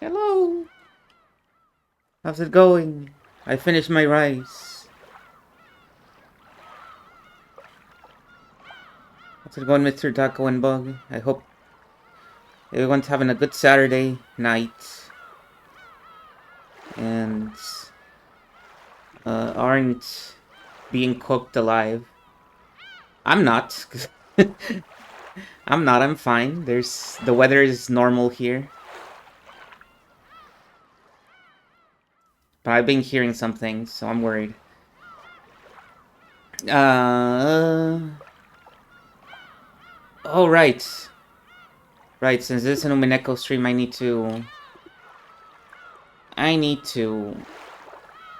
Hello. How's it going? I finished my rice. How's it going, Mr. Taco and Bug? I hope everyone's having a good Saturday night and aren't being cooked alive. I'm not. I'm not. I'm fine. The weather is normal here. But I've been hearing some things, so I'm worried. Oh, right. Right, since this is an umineko stream, I need to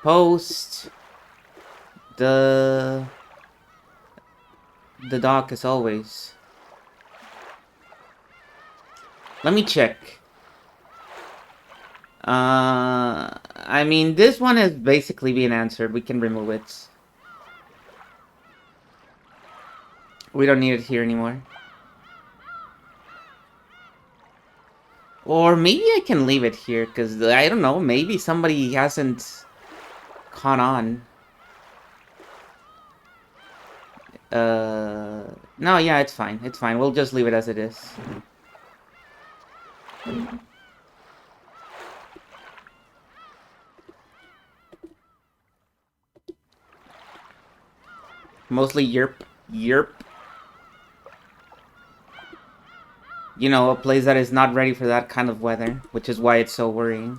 post the doc as always. Let me check. I mean, this one is basically being answered. We can remove it. We don't need it here anymore. Or maybe I can leave it here, because I don't know, maybe somebody hasn't caught on. No, yeah, it's fine. It's fine. We'll just leave it as it is. Mostly yerp. Yerp. You know, a place that is not ready for that kind of weather, which is why it's so worrying.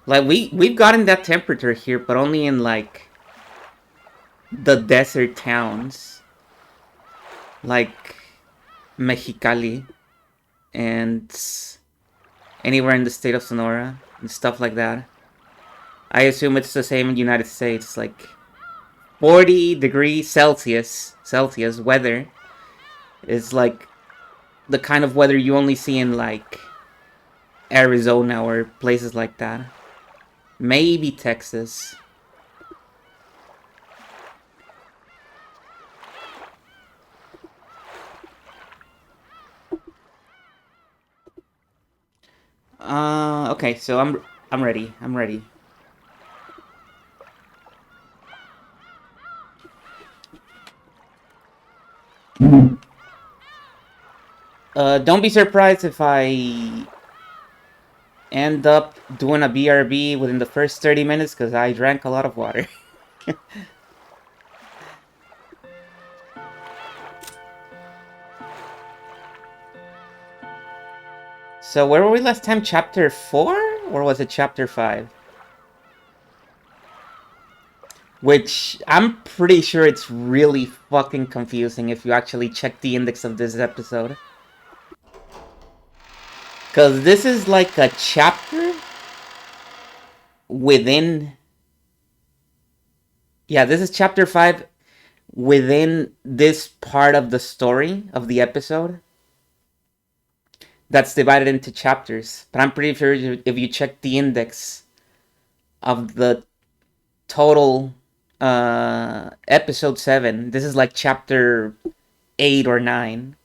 Like, we've gotten that temperature here, but only in, like, the desert towns. Like, Mexicali. And anywhere in the state of Sonora. And stuff like that. I assume it's the same in the United States. Like, 40 degrees Celsius weather is, like, the kind of weather you only see in, like, Arizona or places like that. Maybe Texas. Okay, so I'm ready. I'm ready. Don't be surprised if I end up doing a BRB within the first 30 minutes because I drank a lot of water. So where were we last time? Chapter 4? Or was it chapter 5? Which, I'm pretty sure it's really fucking confusing if you actually check the index of this episode. Because this is like a chapter within... Yeah, this is chapter 5 within this part of the story of the episode. That's divided into chapters. But I'm pretty sure if you check the index of the total episode 7, this is like chapter 8 or 9.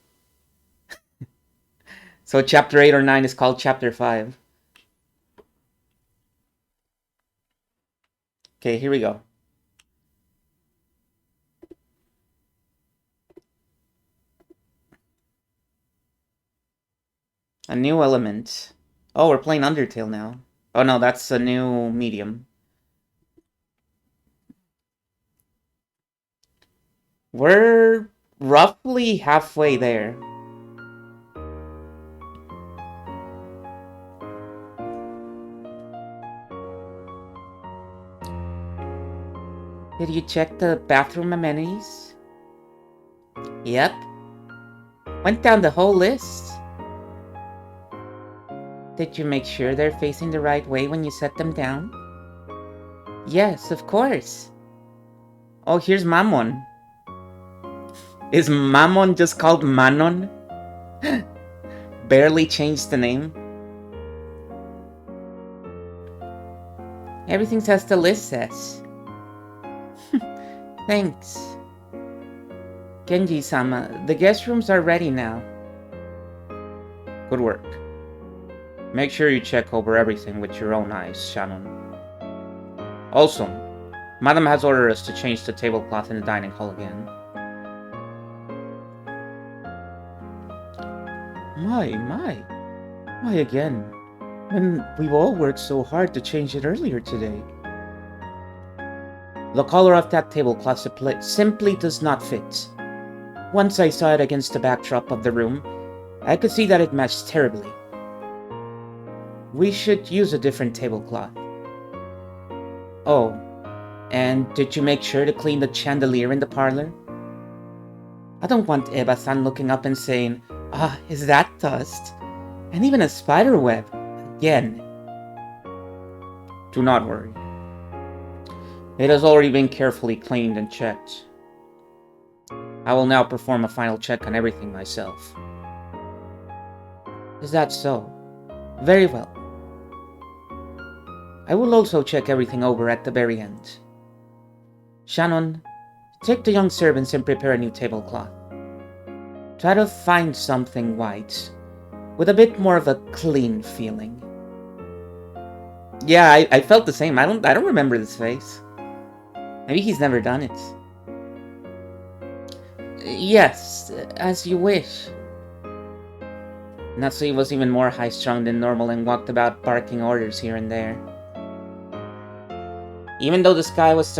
So chapter 8 or 9 is called chapter 5. Okay, here we go. A new element. Oh, we're playing Undertale now. Oh no, that's a new medium. We're roughly halfway there. Did you check the bathroom amenities? Yep. Went down the whole list. Did you make sure they're facing the right way when you set them down? Yes, of course. Oh, here's Mammon. Is Mammon just called Manon? Barely changed the name. Everything says the list says. Thanks. Genji-sama, the guest rooms are ready now. Good work. Make sure you check over everything with your own eyes, Shannon. Also, Madam has ordered us to change the tablecloth in the dining hall again. Why again? When we've all worked so hard to change it earlier today. The color of that tablecloth simply does not fit. Once I saw it against the backdrop of the room, I could see that it matched terribly. We should use a different tablecloth. Oh, and did you make sure to clean the chandelier in the parlor? I don't want Eba-san looking up and saying, "Ah, is that dust?" And even a spider web. Again. Do not worry. It has already been carefully cleaned and checked. I will now perform a final check on everything myself. Is that so? Very well. I will also check everything over at the very end. Shannon, take the young servants and prepare a new tablecloth. Try to find something white, with a bit more of a clean feeling. Yeah, I felt the same. I don't remember this face. Maybe he's never done it. Yes, as you wish. Natsui was even more high-strung than normal and walked about barking orders here and there. Even though the sky was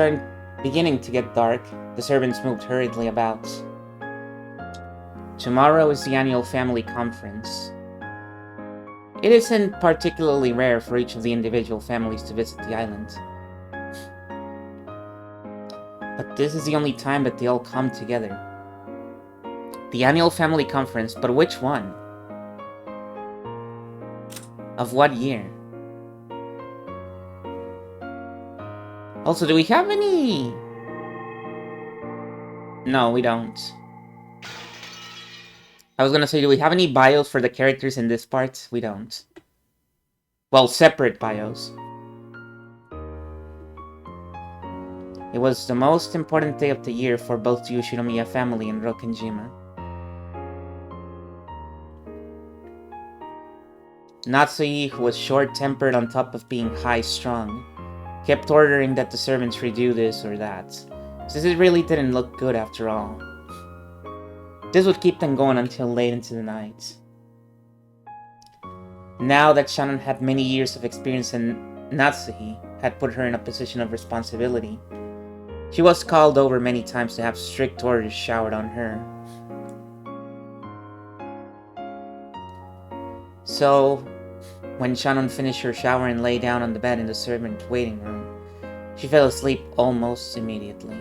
beginning to get dark, the servants moved hurriedly about. Tomorrow is the annual family conference. It isn't particularly rare for each of the individual families to visit the island. But this is the only time that they all come together. The annual family conference, but which one? Of what year? Also, do we have any... No, we don't. I was gonna say, do we have any bios for the characters in this part? We don't. Well, separate bios. It was the most important day of the year for both the Ushinomiya family and Rokkenjima. Natsui, who was short-tempered on top of being high-strung, kept ordering that the servants redo this or that, since it really didn't look good after all. This would keep them going until late into the night. Now that Shannon had many years of experience and Natsuhi had put her in a position of responsibility, she was called over many times to have strict orders showered on her. So, when Shannon finished her shower and lay down on the bed in the servant waiting room, she fell asleep almost immediately.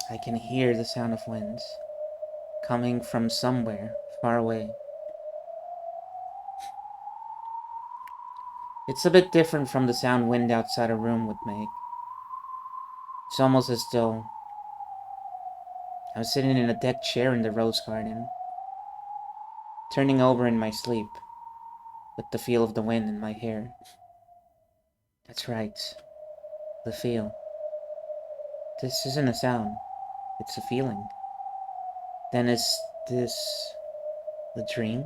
I can hear the sound of winds coming from somewhere far away. It's a bit different from the sound wind outside a room would make. It's almost as though I was sitting in a deck chair in the rose garden, turning over in my sleep, with the feel of the wind in my hair. That's right, the feel. This isn't a sound, it's a feeling. Then is this the dream?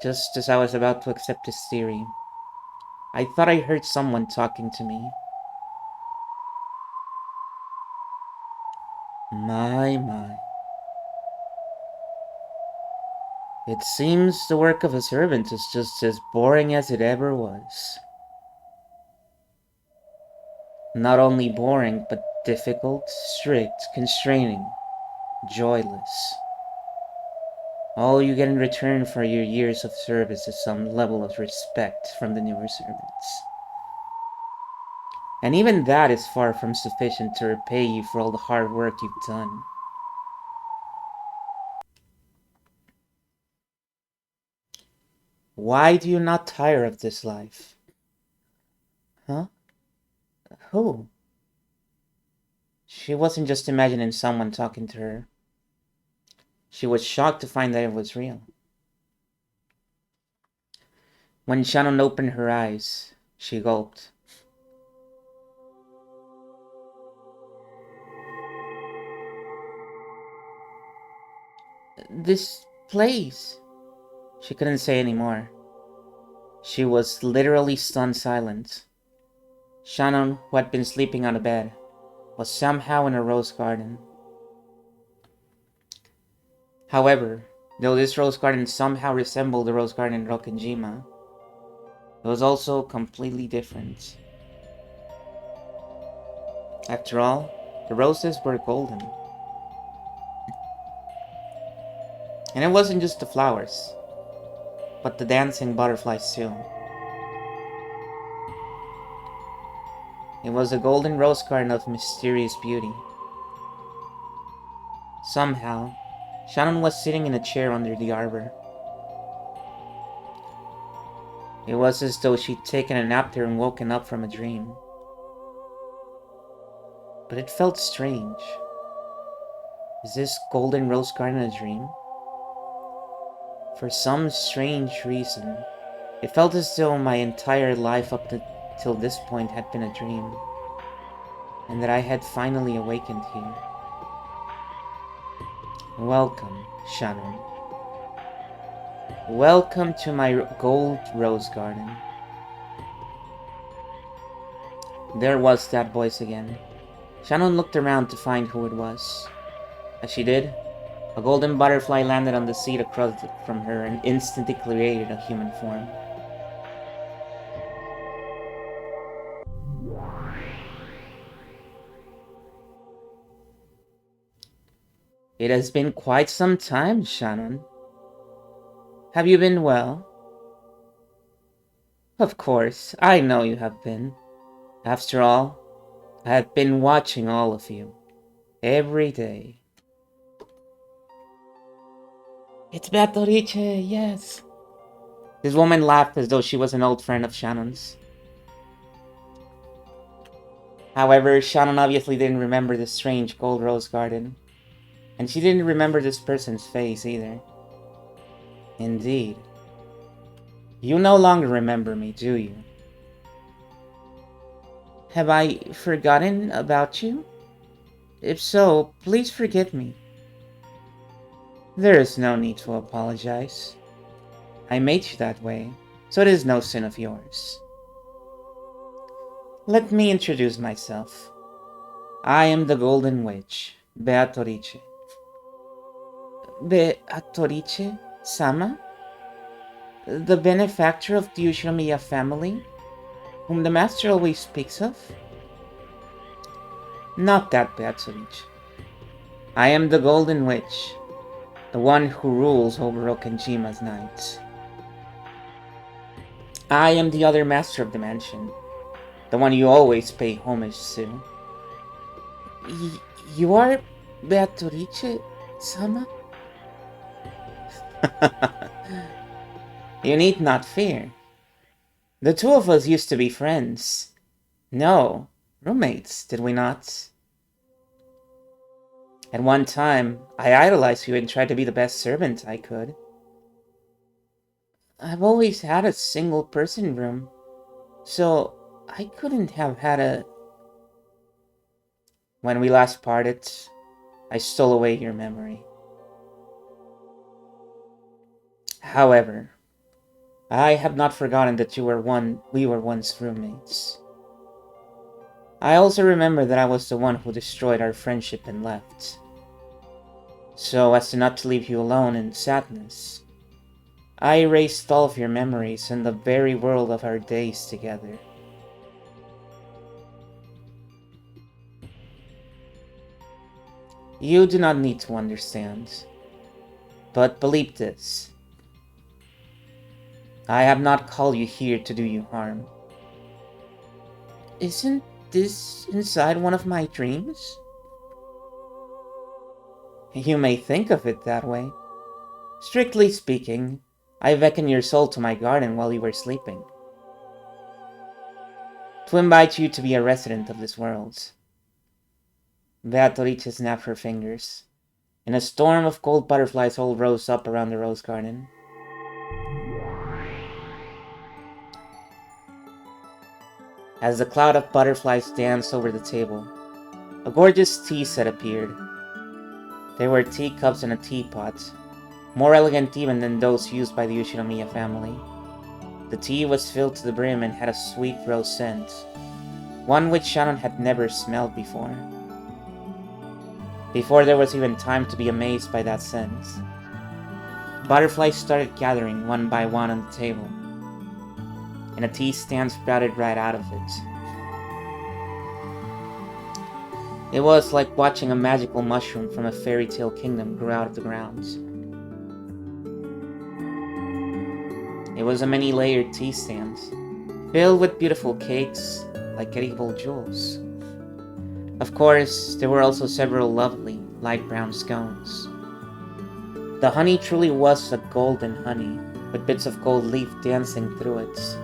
Just as I was about to accept this theory, I thought I heard someone talking to me. My. It seems the work of a servant is just as boring as it ever was. Not only boring, but difficult, strict, constraining, joyless. All you get in return for your years of service is some level of respect from the newer servants. And even that is far from sufficient to repay you for all the hard work you've done. Why do you not tire of this life? Huh? Who? She wasn't just imagining someone talking to her. She was shocked to find that it was real. When Shannon opened her eyes, she gulped. This place. She couldn't say any more. She was literally stunned silent. Shannon, who had been sleeping on a bed, was somehow in a rose garden. However, though this rose garden somehow resembled the rose garden in Rokkenjima, it was also completely different. After all, the roses were golden. And it wasn't just the flowers, but the dancing butterflies too. It was a golden rose garden of mysterious beauty. Somehow, Shannon was sitting in a chair under the arbor. It was as though she'd taken a nap there and woken up from a dream. But it felt strange. Is this golden rose garden a dream? For some strange reason, it felt as though my entire life up till this point had been a dream, and that I had finally awakened here. Welcome, Shannon. Welcome to my gold rose garden. There was that voice again. Shannon looked around to find who it was. As she did, a golden butterfly landed on the seat across from her and instantly created a human form. It has been quite some time, Shannon. Have you been well? Of course, I know you have been. After all, I have been watching all of you. Every day. It's Beatrice, yes. This woman laughed as though she was an old friend of Shannon's. However, Shannon obviously didn't remember the strange gold rose garden. And she didn't remember this person's face either. Indeed. You no longer remember me, do you? Have I forgotten about you? If so, please forgive me. There is no need to apologize. I made you that way, so it is no sin of yours. Let me introduce myself. I am the Golden Witch, Beatrice. Beatrice Sama? The benefactor of the Ushiramiya family, whom the master always speaks of? Not that Beatrice. I am the Golden Witch, the one who rules over Okenjima's nights. I am the other master of the mansion, the one you always pay homage to. You are Beatrice-sama? You need not fear. The two of us used to be friends. No, roommates, did we not? At one time, I idolized you and tried to be the best servant I could. I've always had a single-person room, so I couldn't have had a... When we last parted, I stole away your memory. However, I have not forgotten that we were once roommates. I also remember that I was the one who destroyed our friendship and left. So as to not to leave you alone in sadness, I erased all of your memories and the very world of our days together. You do not need to understand, but believe this. I have not called you here to do you harm. Isn't this inside one of my dreams? You may think of it that way. Strictly speaking, I beckoned your soul to my garden while you were sleeping. To invite you to be a resident of this world. Beatrice snapped her fingers, and a storm of gold butterflies all rose up around the rose garden. As the cloud of butterflies danced over the table, a gorgeous tea set appeared. There were teacups and a teapot, more elegant even than those used by the Ushinomiya family. The tea was filled to the brim and had a sweet rose scent, one which Shannon had never smelled before. Before there was even time to be amazed by that scent, butterflies started gathering one by one on the table, and a tea stand sprouted right out of it. It was like watching a magical mushroom from a fairy tale kingdom grow out of the ground. It was a many-layered tea stand, filled with beautiful cakes like edible jewels. Of course, there were also several lovely, light brown scones. The honey truly was a golden honey, with bits of gold leaf dancing through it.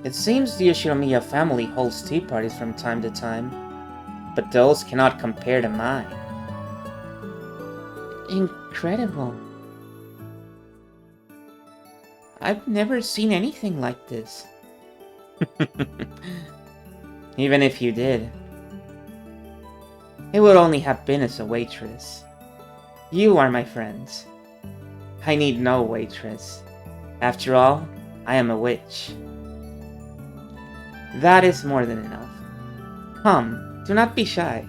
It seems the Yoshinomiya family holds tea parties from time to time, but those cannot compare to mine. Incredible. I've never seen anything like this. Even if you did, it would only have been as a waitress. You are my friends. I need no waitress. After all, I am a witch. That is more than enough. Come, do not be shy.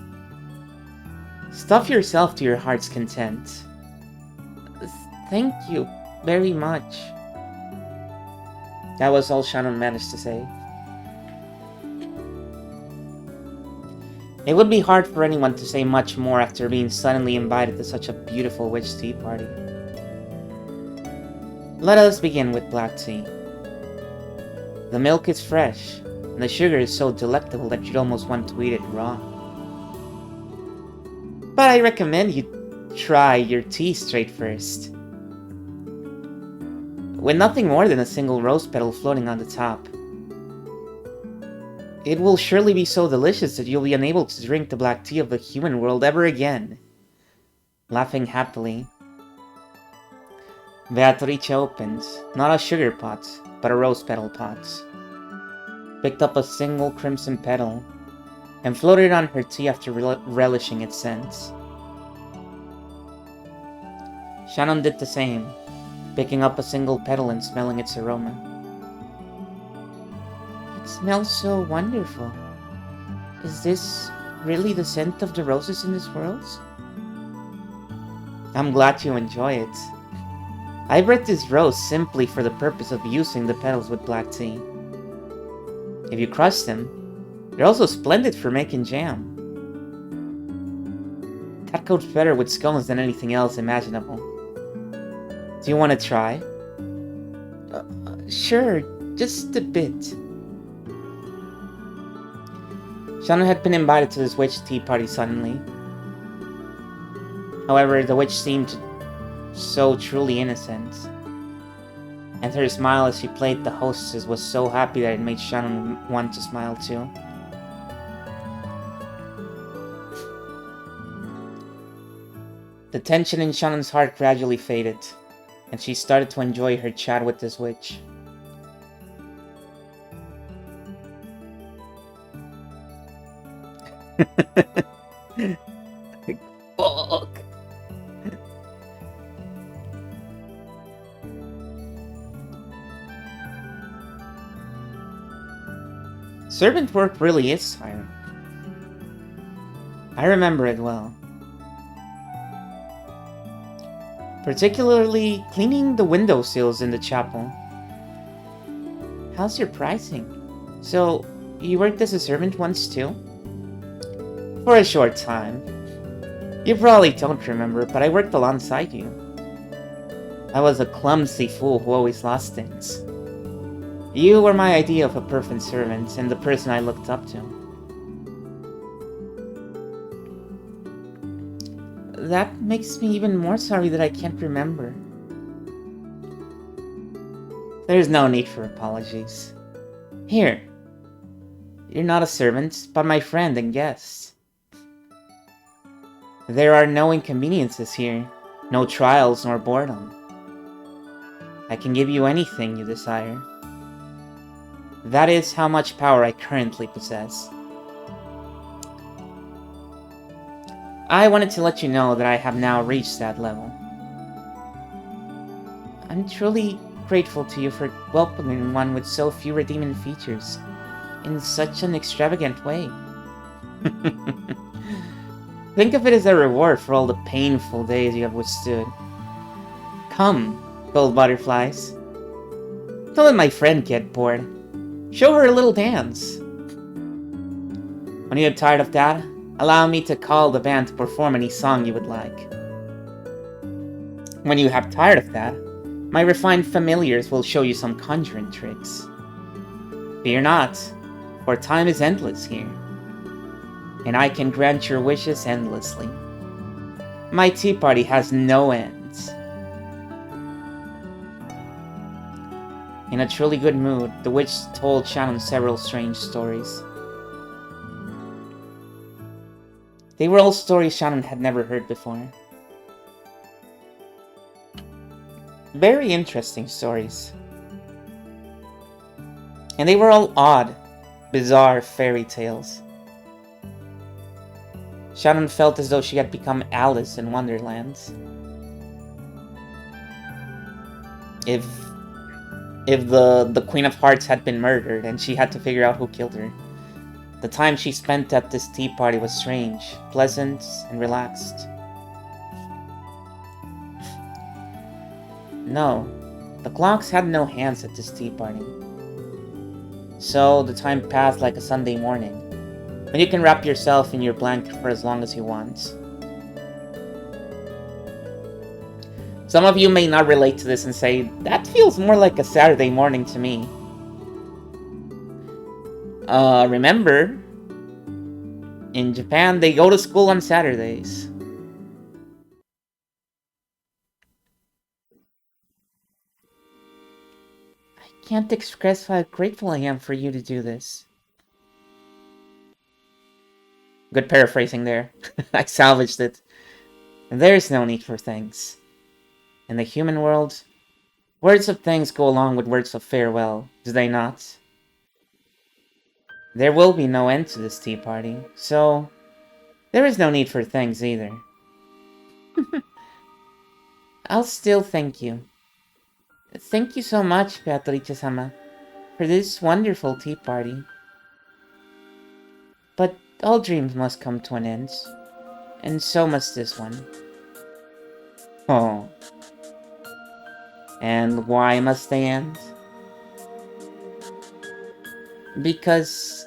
Stuff yourself to your heart's content. Thank you very much. That was all Shannon managed to say. It would be hard for anyone to say much more after being suddenly invited to such a beautiful witch tea party. Let us begin with black tea. The milk is fresh, and the sugar is so delectable that you'd almost want to eat it raw. But I recommend you try your tea straight first, with nothing more than a single rose petal floating on the top. It will surely be so delicious that you'll be unable to drink the black tea of the human world ever again. Laughing happily, Beatrice opened, not a sugar pot, but a rose petal pot, picked up a single crimson petal, and floated it on her tea after relishing its scent. Shannon did the same, picking up a single petal and smelling its aroma. It smells so wonderful. Is this really the scent of the roses in this world? I'm glad you enjoy it. I bred this rose simply for the purpose of using the petals with black tea. If you crush them, they're also splendid for making jam. That goes better with scones than anything else imaginable. Do you want to try? Sure, just a bit. Shannon had been invited to this witch tea party suddenly. However, the witch seemed so truly innocent, and her smile as she played the hostess was so happy that it made Shannon want to smile too. The tension in Shannon's heart gradually faded, and she started to enjoy her chat with this witch. Fuck. Servant work really is tiring. I remember it well. Particularly cleaning the windowsills in the chapel. How's your pricing? So, you worked as a servant once too? For a short time. You probably don't remember, but I worked alongside you. I was a clumsy fool who always lost things. You were my idea of a perfect servant, and the person I looked up to. That makes me even more sorry that I can't remember. There's no need for apologies. Here. You're not a servant, but my friend and guest. There are no inconveniences here, no trials nor boredom. I can give you anything you desire. That is how much power I currently possess. I wanted to let you know that I have now reached that level. I'm truly grateful to you for welcoming one with so few redeeming features in such an extravagant way. Think of it as a reward for all the painful days you have withstood. Come, gold butterflies. Don't let my friend get bored. Show her a little dance. When you are tired of that, allow me to call the band to perform any song you would like. When you have tired of that, my refined familiars will show you some conjuring tricks. Fear not, for time is endless here, and I can grant your wishes endlessly. My tea party has no ends. In a truly good mood, the witch told Shannon several strange stories. They were all stories Shannon had never heard before. Very interesting stories. And they were all odd, bizarre fairy tales. Shannon felt as though she had become Alice in Wonderland. If the Queen of Hearts had been murdered and she had to figure out who killed her. The time she spent at this tea party was strange, pleasant, and relaxed. No, the clocks had no hands at this tea party. So the time passed like a Sunday morning, when you can wrap yourself in your blanket for as long as you want. Some of you may not relate to this and say, that feels more like a Saturday morning to me. Remember, in Japan, they go to school on Saturdays. I can't express how grateful I am for you to do this. Good paraphrasing there. I salvaged it. There is no need for thanks. In the human world, words of thanks go along with words of farewell, do they not? There will be no end to this tea party, so there is no need for thanks either. I'll still thank you. Thank you so much, Beatrice-sama, for this wonderful tea party. But all dreams must come to an end, and so must this one. Oh. And why must they end? Because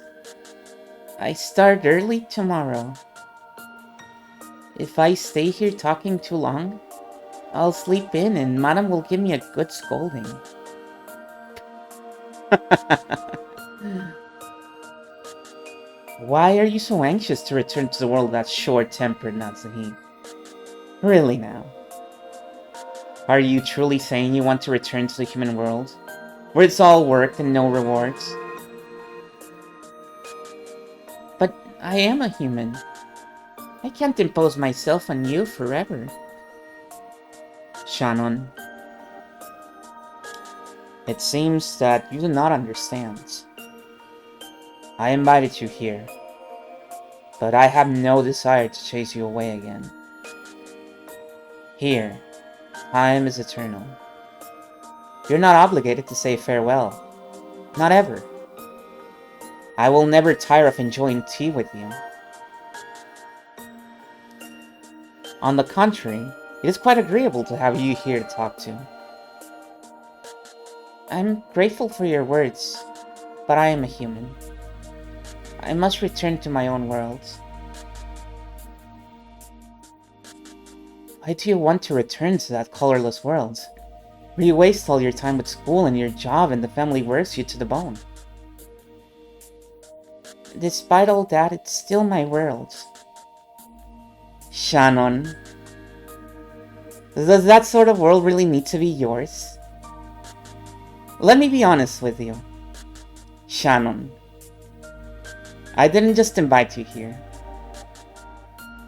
I start early tomorrow. If I stay here talking too long, I'll sleep in and Madam will give me a good scolding. Why are you so anxious to return to the world that's short-tempered, Natsuhi? Really now? Are you truly saying you want to return to the human world, where it's all work and no rewards? But I am a human. I can't impose myself on you forever. Shannon, it seems that you do not understand. I invited you here, but I have no desire to chase you away again. Here, time is eternal. You're not obligated to say farewell. Not ever. I will never tire of enjoying tea with you. On the contrary, it is quite agreeable to have you here to talk to. I'm grateful for your words, but I am a human. I must return to my own world. Why do you want to return to that colorless world, where you waste all your time with school and your job and the family works you to the bone? Despite all that, it's still my world. Shannon, does that sort of world really need to be yours? Let me be honest with you. Shannon, I didn't just invite you here.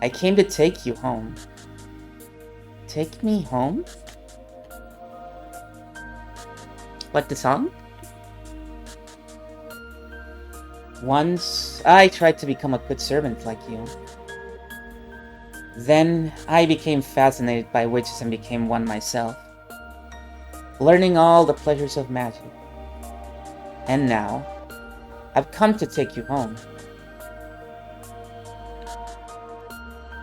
I came to take you home. Take me home? Like the song? Once, I tried to become a good servant like you. Then, I became fascinated by witches and became one myself, learning all the pleasures of magic. And now, I've come to take you home.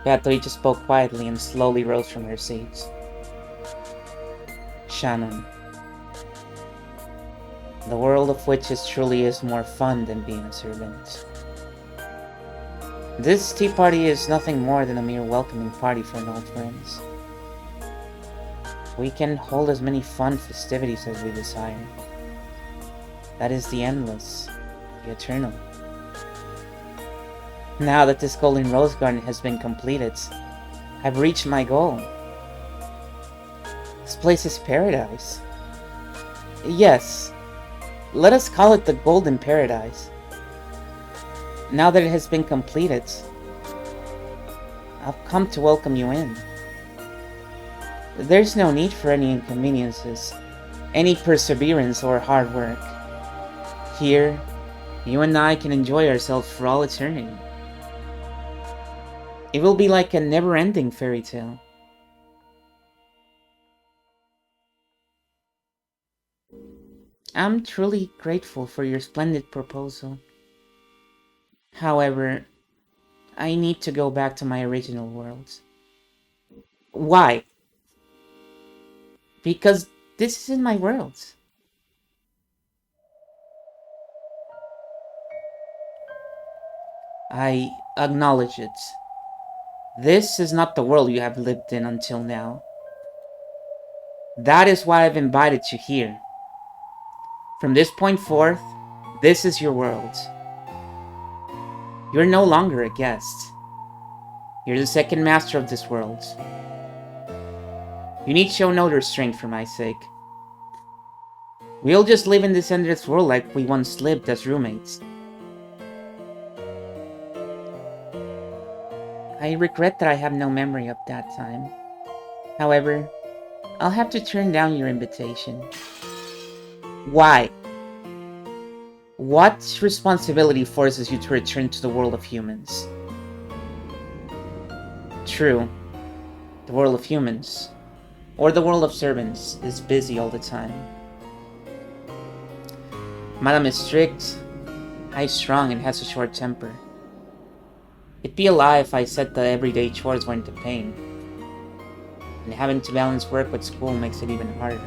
Beatrice spoke quietly and slowly rose from her seat. Shannon, the world of witches truly is more fun than being a servant. This tea party is nothing more than a mere welcoming party for an old friends. We can hold as many fun festivities as we desire. That is the endless, the eternal. Now that this golden rose garden has been completed, I've reached my goal. This place is paradise. Yes, let us call it the Golden Paradise. Now that it has been completed, I've come to welcome you in. There's no need for any inconveniences, any perseverance or hard work. Here, you and I can enjoy ourselves for all eternity. It will be like a never-ending fairy tale. I'm truly grateful for your splendid proposal. However, I need to go back to my original world. Why? Because this isn't my world. I acknowledge it. This is not the world you have lived in until now. That is why I've invited you here. From this point forth, this is your world. You're no longer a guest. You're the second master of this world. You need show no restraint for my sake. We'll just live in this endless world like we once lived as roommates. I regret that I have no memory of that time. However, I'll have to turn down your invitation. Why? What responsibility forces you to return to the world of humans? True, the world of humans, or the world of servants, is busy all the time. Madame is strict, high-strung, and has a short temper. It'd be a lie if I said that everyday chores weren't a pain. And having to balance work with school makes it even harder.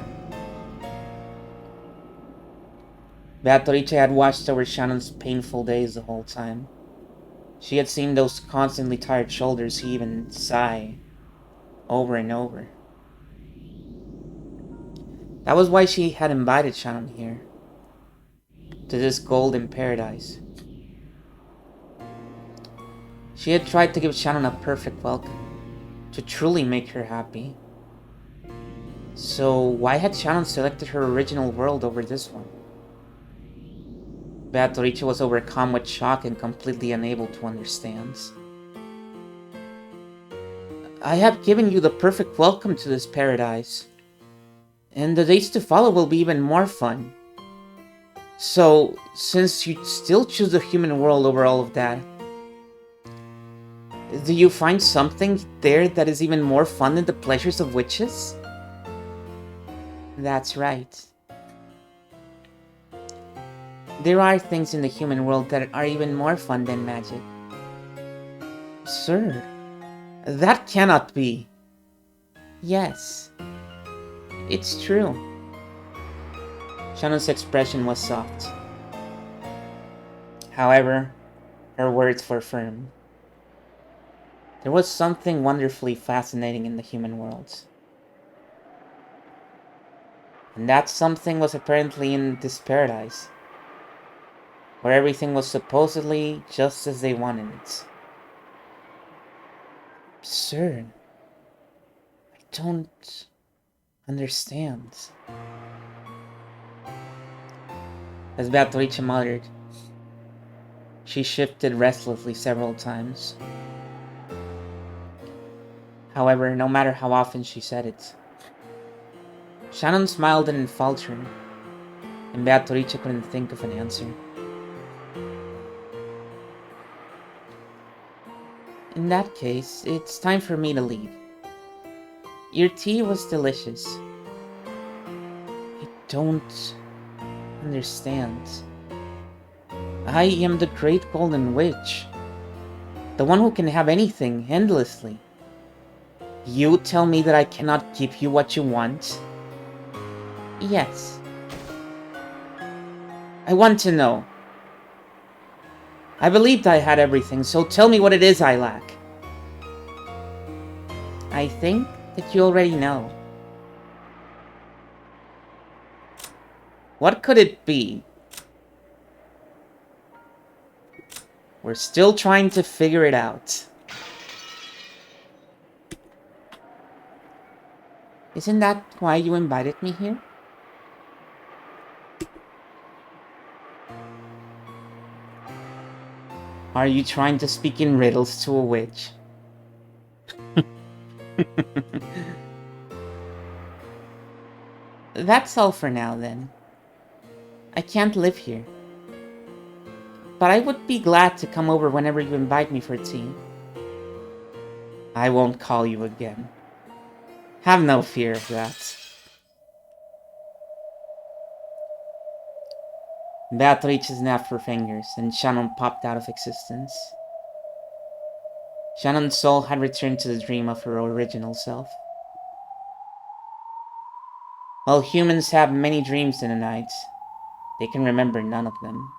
Beatrice had watched over Shannon's painful days the whole time. She had seen those constantly tired shoulders heave and sigh over and over. That was why she had invited Shannon here, to this golden paradise. She had tried to give Shannon a perfect welcome, to truly make her happy. So why had Shannon selected her original world over this one? Beatrice was overcome with shock and completely unable to understand. I have given you the perfect welcome to this paradise, and the days to follow will be even more fun. So, since you still choose the human world over all of that, do you find something there that is even more fun than the pleasures of witches? That's right. There are things in the human world that are even more fun than magic. Sir, that cannot be. Yes, it's true. Shannon's expression was soft. However, her words were firm. There was something wonderfully fascinating in the human world. And that something was apparently in this paradise, where everything was supposedly just as they wanted it. Sir, I don't understand. As Beatrice muttered, she shifted restlessly several times. However, no matter how often she said it, Shannon smiled and faltered, and Beatrice couldn't think of an answer. In that case, it's time for me to leave. Your tea was delicious. I don't understand. I am the Great Golden Witch. The one who can have anything, endlessly. You tell me that I cannot give you what you want? Yes. I want to know. I believed I had everything, so tell me what it is I lack. I think that you already know. What could it be? We're still trying to figure it out. Isn't that why you invited me here? Are you trying to speak in riddles to a witch? That's all for now, then. I can't live here. But I would be glad to come over whenever you invite me for tea. I won't call you again. Have no fear of that. Beatrice snapped her fingers, and Shannon popped out of existence. Shannon's soul had returned to the dream of her original self. While humans have many dreams in the night, they can remember none of them.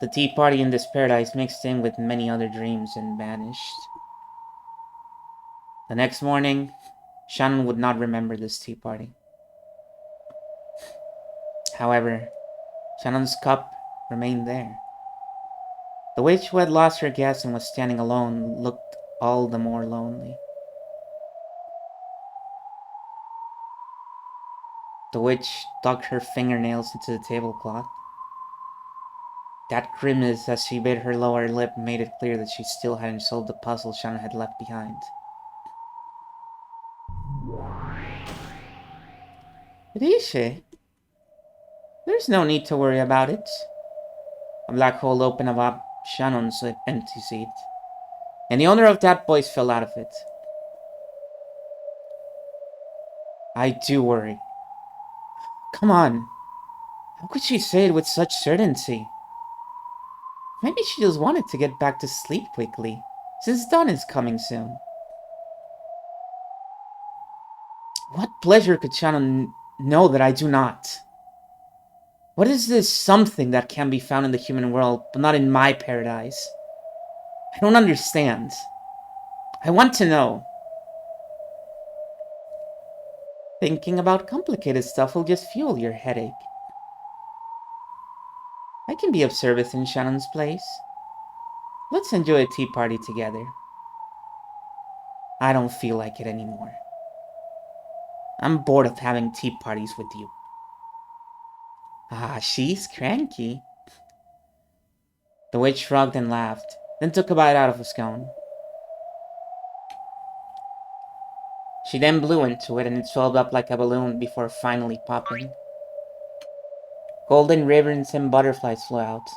The tea party in this paradise mixed in with many other dreams and vanished. The next morning, Shannon would not remember this tea party. However, Shannon's cup remained there. The witch who had lost her guest and was standing alone looked all the more lonely. The witch dug her fingernails into the tablecloth. That grimace as she bit her lower lip made it clear that she still hadn't solved the puzzle Shannon had left behind. Riche, there's no need to worry about it. A black hole opened up Shannon's empty seat, and the owner of that voice fell out of it. I do worry. Come on. How could she say it with such certainty? Maybe she just wanted to get back to sleep quickly, since dawn is coming soon. What pleasure could Shannon know that I do not? What is this something that can be found in the human world, but not in my paradise? I don't understand. I want to know. Thinking about complicated stuff will just fuel your headache. I can be of service in Shannon's place. Let's enjoy a tea party together. I don't feel like it anymore. I'm bored of having tea parties with you. Ah, she's cranky. The witch shrugged and laughed, then took a bite out of a scone. She then blew into it and it swelled up like a balloon before finally popping. Golden ribbons and butterflies flew out,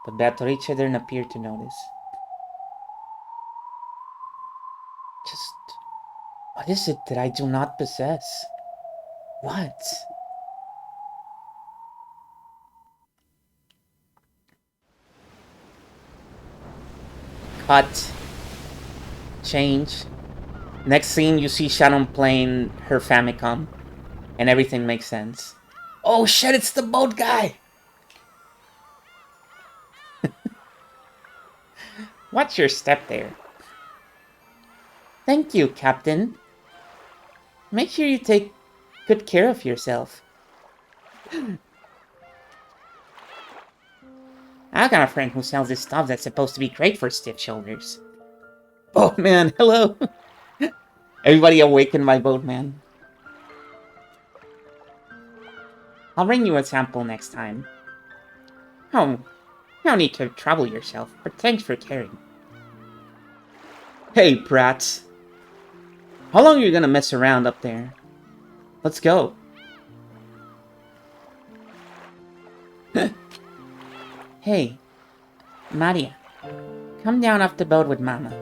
but Beatrice didn't appear to notice. Just what is it that I do not possess? What? Cut. Change. Next scene, you see Shannon playing her Famicom, and everything makes sense. Oh shit, it's the boat guy! Watch your step there. Thank you, Captain. Make sure you take good care of yourself. I got a friend who sells this stuff that's supposed to be great for stiff shoulders. Boatman, hello! Everybody awaken my boatman. I'll bring you a sample next time. Oh, no need to trouble yourself, but thanks for caring. Hey, brats. How long are you gonna mess around up there? Let's go. Hey, Maria. come down off the boat with Mama.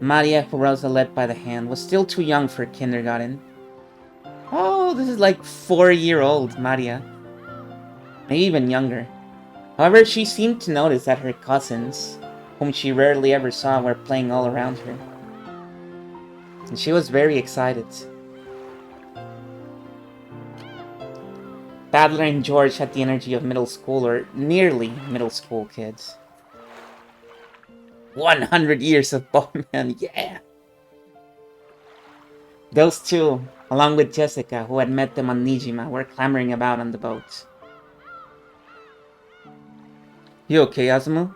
Maria, who Rosa led by the hand, was still too young for kindergarten. Oh, this is like 4-year-old Maria. Maybe even younger. However, she seemed to notice that her cousins, whom she rarely ever saw, were playing all around her. And she was very excited. Badler and George had the energy of middle school, or nearly middle school kids. 100 years of boatman, yeah! Those two, along with Jessica, who had met them on Nijima, were clambering about on the boat. You okay, Azumu?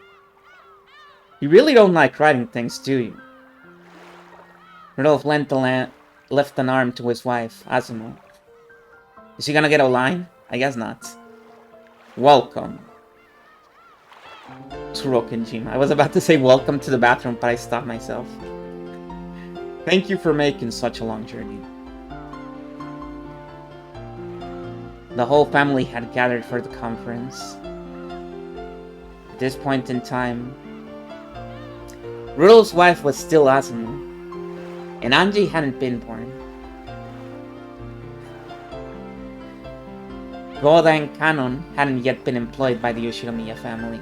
You really don't like writing things, do you? Rudolph left an arm to his wife, Azumu. Is she gonna get a line? I guess not. Welcome to Rokenjima. I was about to say welcome to the bathroom, but I stopped myself. Thank you for making such a long journey. The whole family had gathered for the conference. At this point in time, Rudolph's wife was still Azumu, and Anji hadn't been born. Goda and Kanon hadn't yet been employed by the Yoshinomiya family.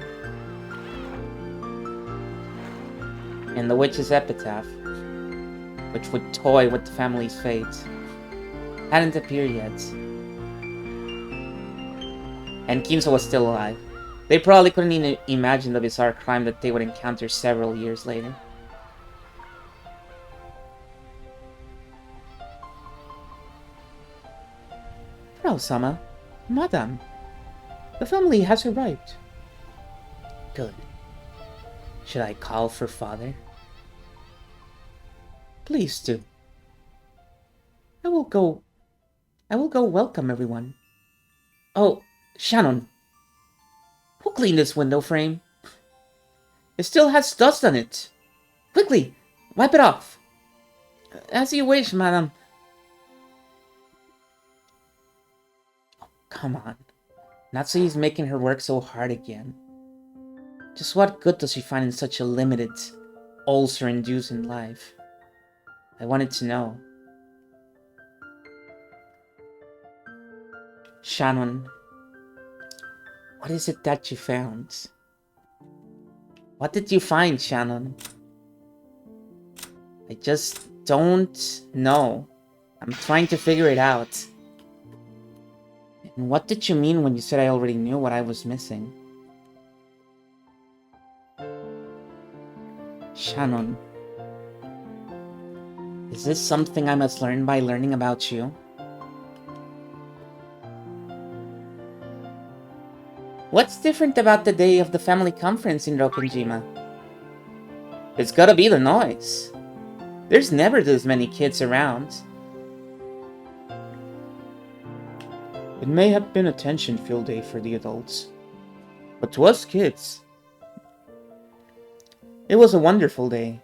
And the witch's epitaph, which would toy with the family's fate, hadn't appeared yet. And Kinzo was still alive. They probably couldn't even imagine the bizarre crime that they would encounter several years later. Pro-sama, Madam, the family has arrived. Good. Should I call for father? Please do. I will go welcome everyone. Oh, Shannon. Who cleaned this window frame? It still has dust on it. Quickly, wipe it off. As you wish, madam. Oh, come on. Natsui's making her work so hard again. Just what good does she find in such a limited, ulcer-inducing life? I wanted to know. Shannon, what is it that you found? What did you find, Shannon? I just don't know. I'm trying to figure it out. And what did you mean when you said I already knew what I was missing? Shannon, is this something I must learn by learning about you? What's different about the day of the family conference in Rokenjima? It's gotta be the noise. There's never this many kids around. It may have been a tension-filled day for the adults, but to us kids, it was a wonderful day.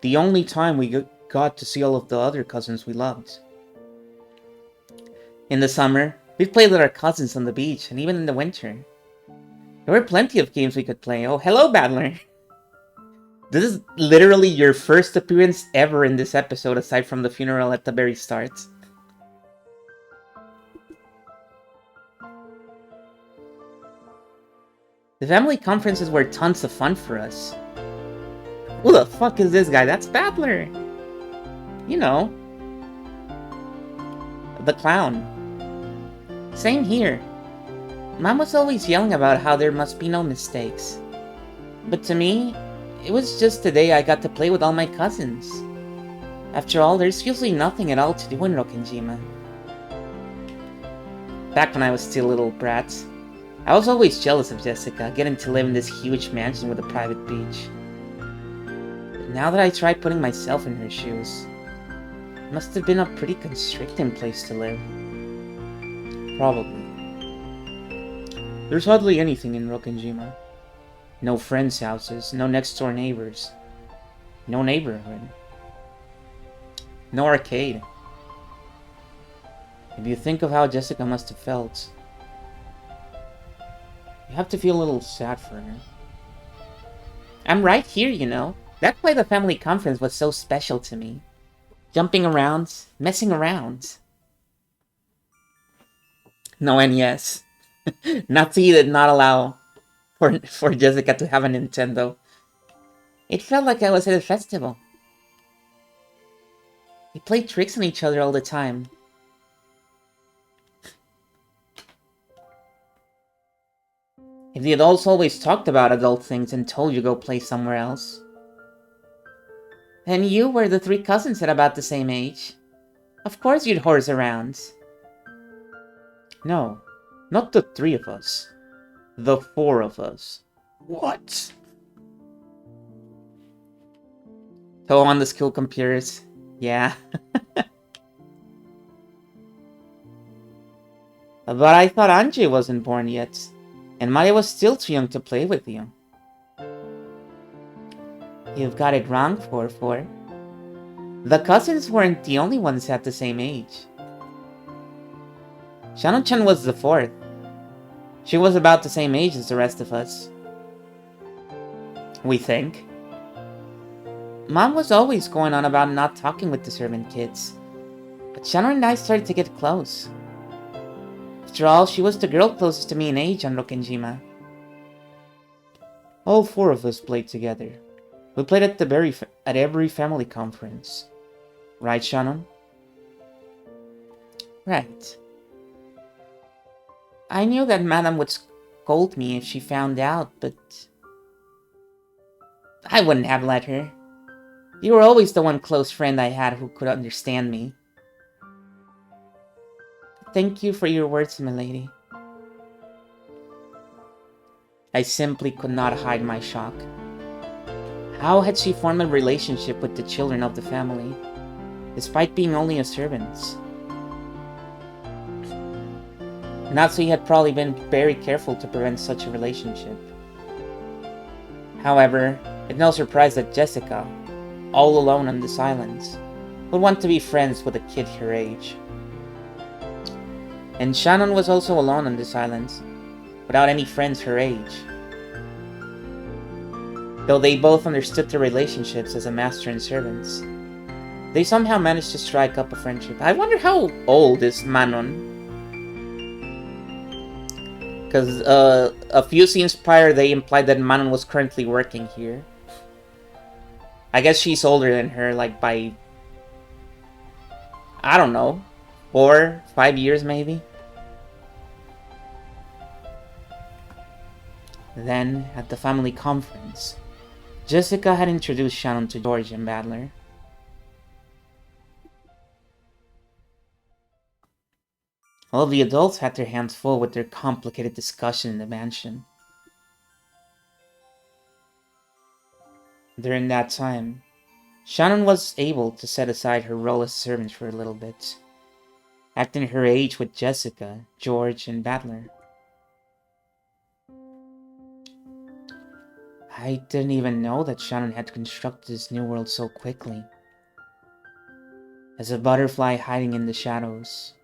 The only time we got to see all of the other cousins we loved. In the summer, we'd play with our cousins on the beach, and even in the winter. There were plenty of games we could play. Oh, hello, Badler! This is literally your first appearance ever in this episode, aside from the funeral at the very start. The family conferences were tons of fun for us. Who the fuck is this guy? That's Badler! You know. The clown. Same here. Mom was always yelling about how there must be no mistakes. But to me, it was just the day I got to play with all my cousins. After all, there's usually nothing at all to do in Rokenjima. Back when I was still a little brat, I was always jealous of Jessica, getting to live in this huge mansion with a private beach. But now that I try putting myself in her shoes, it must have been a pretty constricting place to live. Probably. There's hardly anything in Rokenjima. No friends' houses, no next-door neighbors, no neighborhood, no arcade. If you think of how Jessica must have felt, you have to feel a little sad for her. I'm right here, you know. That's why the family conference was so special to me. Jumping around, messing around. No, and yes. Nazi did not allow for Jessica to have a Nintendo. It felt like I was at a festival. We played tricks on each other all the time. If the adults always talked about adult things and told you go play somewhere else. And you were the three cousins at about the same age. Of course you'd horse around. No, not the three of us. The four of us. What? So on the skill computers. Yeah. But I thought Angie wasn't born yet. And Maria was still too young to play with you. You've got it wrong, 4-4. The cousins weren't the only ones at the same age. Shannon-chan was the fourth. She was about the same age as the rest of us. We think. Mom was always going on about not talking with the servant kids. But Shannon and I started to get close. After all, she was the girl closest to me in age on Rokkenjima. All four of us played together. We played at every family conference. Right, Shannon? Right. I knew that Madame would scold me if she found out, but I wouldn't have let her. You were always the one close friend I had who could understand me. Thank you for your words, milady. I simply could not hide my shock. How had she formed a relationship with the children of the family, despite being only a servant? Natsu had probably been very careful to prevent such a relationship. However, it's no surprise that Jessica, all alone on this island, would want to be friends with a kid her age. And Shannon was also alone on this island, without any friends her age. Though they both understood their relationships as a master and servants, they somehow managed to strike up a friendship. I wonder how old is Manon? Because a few scenes prior, they implied that Manon was currently working here. I guess she's older than her, like by, I don't know, 4, 5 years maybe? Then, at the family conference, Jessica had introduced Shannon to George and Badler. All of the adults had their hands full with their complicated discussion in the mansion. During that time, Shannon was able to set aside her role as servant for a little bit, acting her age with Jessica, George, and Badler. I didn't even know that Shannon had constructed this new world so quickly. As a butterfly hiding in the shadows,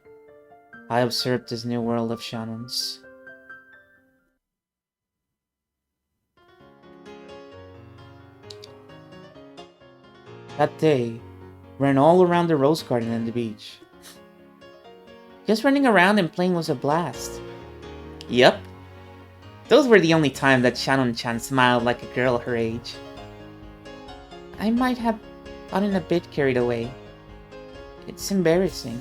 I observed this new world of Shannon's. That day, ran all around the rose garden and the beach. Just running around and playing was a blast. Yep. Those were the only time that Shannon-chan smiled like a girl her age. I might have gotten a bit carried away. It's embarrassing.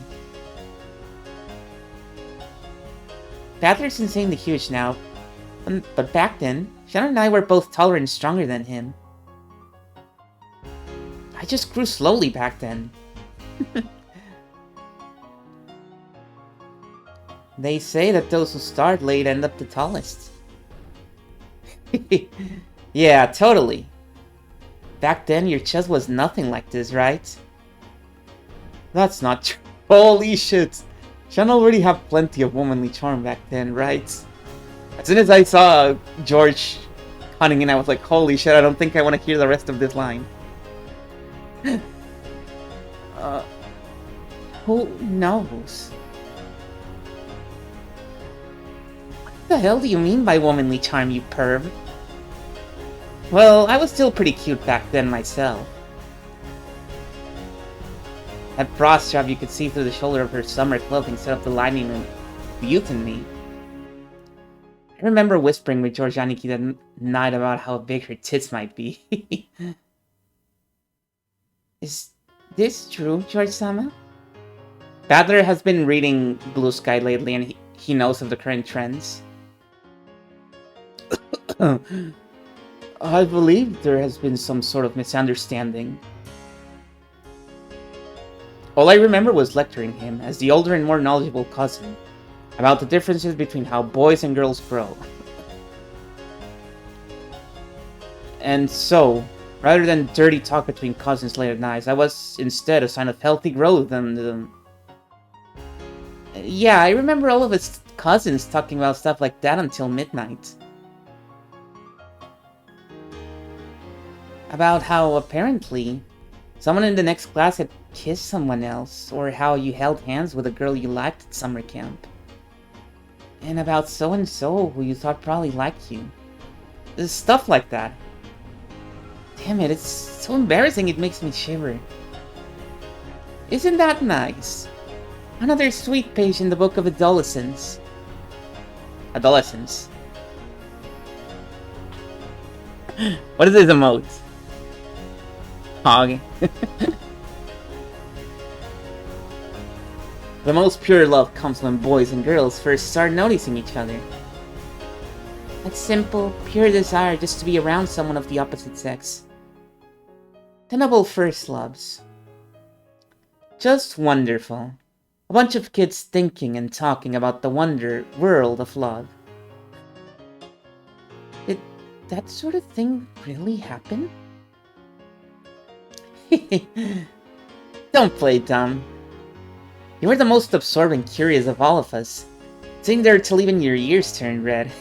Badler's insanely huge now, but back then, Shannon and I were both taller and stronger than him. I just grew slowly back then. They say that those who start late end up the tallest. Yeah, totally. Back then, your chest was nothing like this, right? That's not true. Holy shit! Shannon already had plenty of womanly charm back then, right? As soon as I saw George hunting in, I was like, holy shit, I don't think I want to hear the rest of this line. Who knows? What the hell do you mean by womanly charm, you perv? Well, I was still pretty cute back then myself. That bra strap you could see through the shoulder of her summer clothing set up the lining of youth in me. I remember whispering with Georgianiki that night about how big her tits might be. Is this true, George-sama? Badler has been reading Blue Sky lately and he knows of the current trends. I believe there has been some sort of misunderstanding. All I remember was lecturing him, as the older and more knowledgeable cousin, about the differences between how boys and girls grow. And so, rather than dirty talk between cousins late at night, I was instead a sign of healthy growth and... yeah, I remember all of his cousins talking about stuff like that until midnight. About how, apparently, someone in the next class had kissed someone else, or how you held hands with a girl you liked at summer camp. And about so-and-so who you thought probably liked you. Stuff like that. Damn it, it's so embarrassing it makes me shiver. Isn't that nice? Another sweet page in the book of adolescence. Adolescence. What is this emote? Hog. The most pure love comes when boys and girls first start noticing each other. That simple, pure desire just to be around someone of the opposite sex. The noble first loves. Just wonderful. A bunch of kids thinking and talking about the wonder world of love. Did that sort of thing really happen? Don't play dumb. You were the most absorbed and curious of all of us, sitting there till even your ears turned red.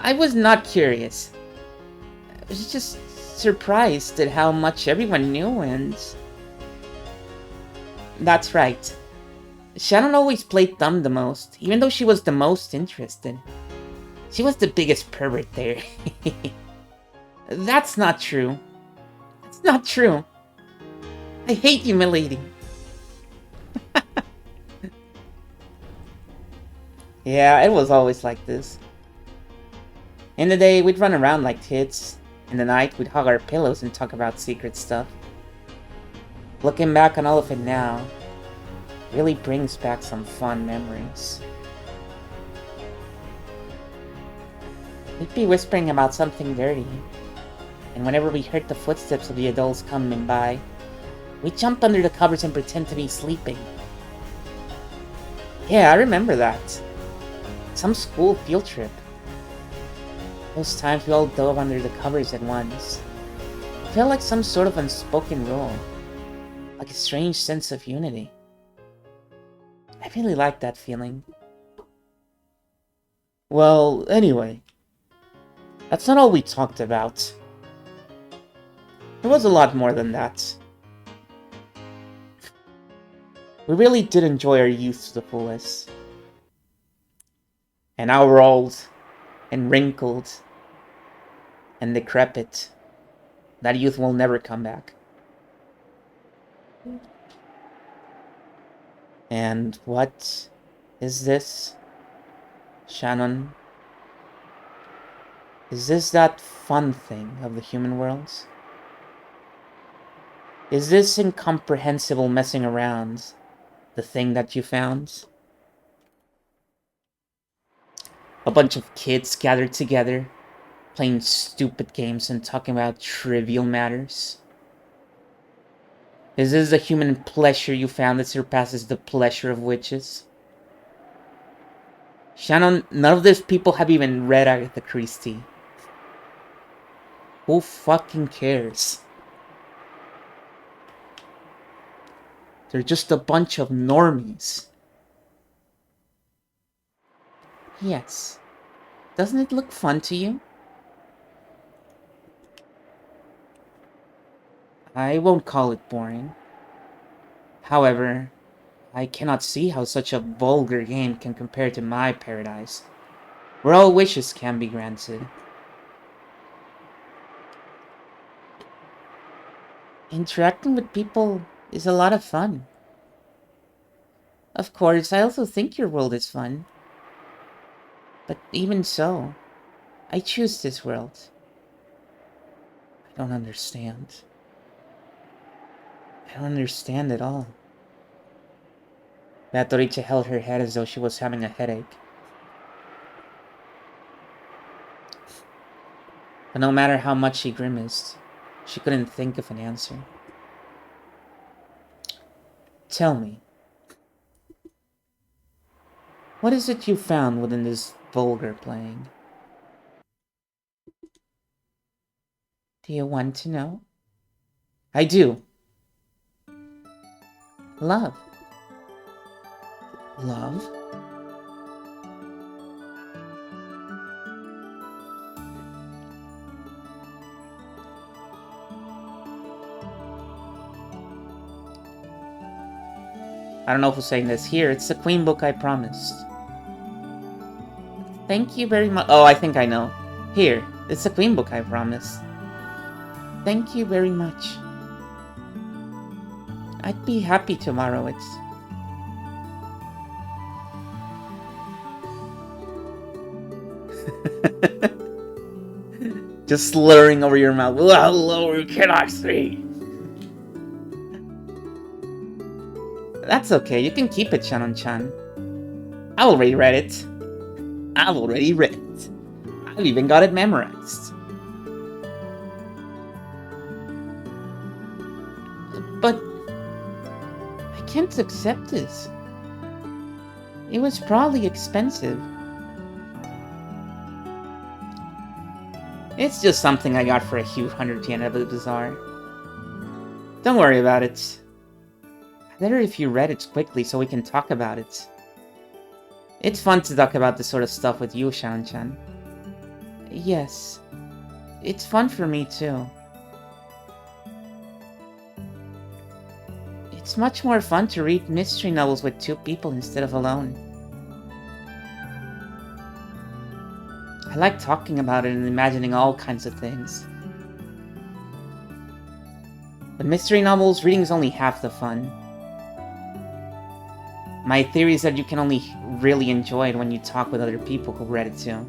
I was not curious. I was just surprised at how much everyone knew, and... That's right. Shannon always played dumb the most, even though she was the most interested. She was the biggest pervert there. That's not true. That's not true. I hate you, milady. Yeah, it was always like this. In the day, we'd run around like kids. In the night, we'd hug our pillows and talk about secret stuff. Looking back on all of it now, really brings back some fun memories. We'd be whispering about something dirty, and whenever we heard the footsteps of the adults coming by, we'd jump under the covers and pretend to be sleeping. Yeah, I remember that. Some school field trip. Those times we all dove under the covers at once. It felt like some sort of unspoken rule. Like a strange sense of unity. I really liked that feeling. Well, anyway. That's not all we talked about. There was a lot more than that. We really did enjoy our youth to the fullest. And now we're old, and wrinkled, and decrepit. That youth will never come back. And what is this, Shannon? Is this that fun thing of the human world? Is this incomprehensible messing around the thing that you found? A bunch of kids gathered together, playing stupid games and talking about trivial matters. Is this the human pleasure you found that surpasses the pleasure of witches? Shannon, none of these people have even read Agatha Christie. Who fucking cares? They're just a bunch of normies. Yes. Doesn't it look fun to you? I won't call it boring. However, I cannot see how such a vulgar game can compare to my paradise, where all wishes can be granted. Interacting with people is a lot of fun. Of course, I also think your world is fun. But even so, I choose this world. I don't understand. I don't understand at all. Beatrice held her head as though she was having a headache. But no matter how much she grimaced, she couldn't think of an answer. Tell me, what is it you found within this vulgar playing? Do you want to know? I do. Love. Love? I don't know who's saying this. Here, it's the Queen book I promised. Thank you very much. Oh, I think I know. Here, it's the Queen book I promised. Thank you very much. I'd be happy tomorrow. Just slurring over your mouth. Hello, you cannot see. That's okay. You can keep it, Shannon-chan. I already read it. I've already read it. I've even got it memorized. But I can't accept this. It was probably expensive. It's just something I got for a few hundred yen at the bazaar. Don't worry about it. Better if you read it quickly so we can talk about it. It's fun to talk about this sort of stuff with you, Shan-chan. Yes. It's fun for me too. It's much more fun to read mystery novels with two people instead of alone. I like talking about it and imagining all kinds of things. But mystery novels, reading is only half the fun. My theory is that you can only really enjoy it when you talk with other people who read it too.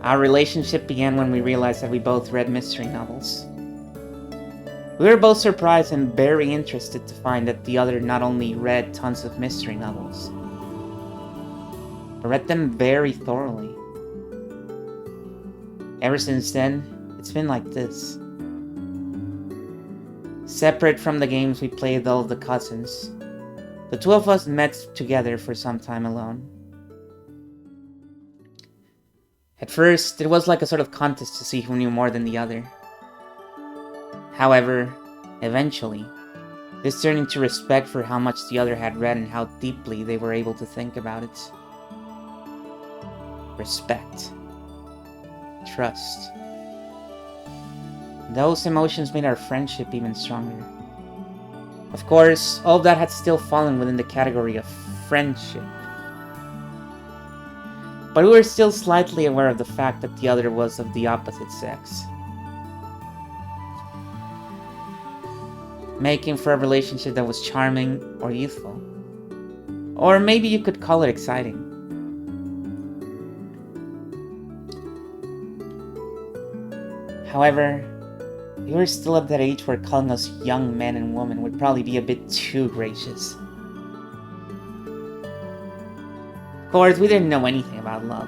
Our relationship began when we realized that we both read mystery novels. We were both surprised and very interested to find that the other not only read tons of mystery novels, but read them very thoroughly. Ever since then, it's been like this. Separate from the games we played with all of the cousins, the two of us met together for some time alone. At first, it was like a sort of contest to see who knew more than the other. However, eventually, this turned into respect for how much the other had read and how deeply they were able to think about it. Respect. Trust. Those emotions made our friendship even stronger. Of course, all of that had still fallen within the category of friendship. But we were still slightly aware of the fact that the other was of the opposite sex. Making for a relationship that was charming or youthful. Or maybe you could call it exciting. However, we were still at that age where calling us young men and women would probably be a bit too gracious. Of course, we didn't know anything about love.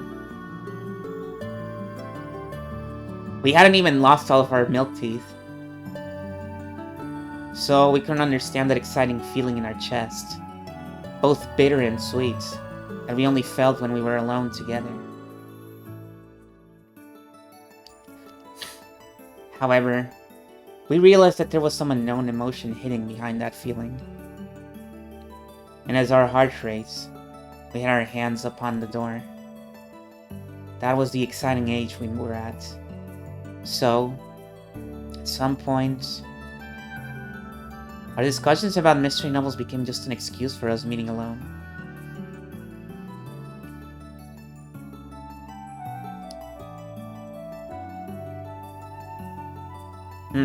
We hadn't even lost all of our milk teeth. So we couldn't understand that exciting feeling in our chest, both bitter and sweet, that we only felt when we were alone together. However, we realized that there was some unknown emotion hidden behind that feeling. And as our hearts raced, we had our hands upon the door. That was the exciting age we were at. So, at some point, our discussions about mystery novels became just an excuse for us meeting alone.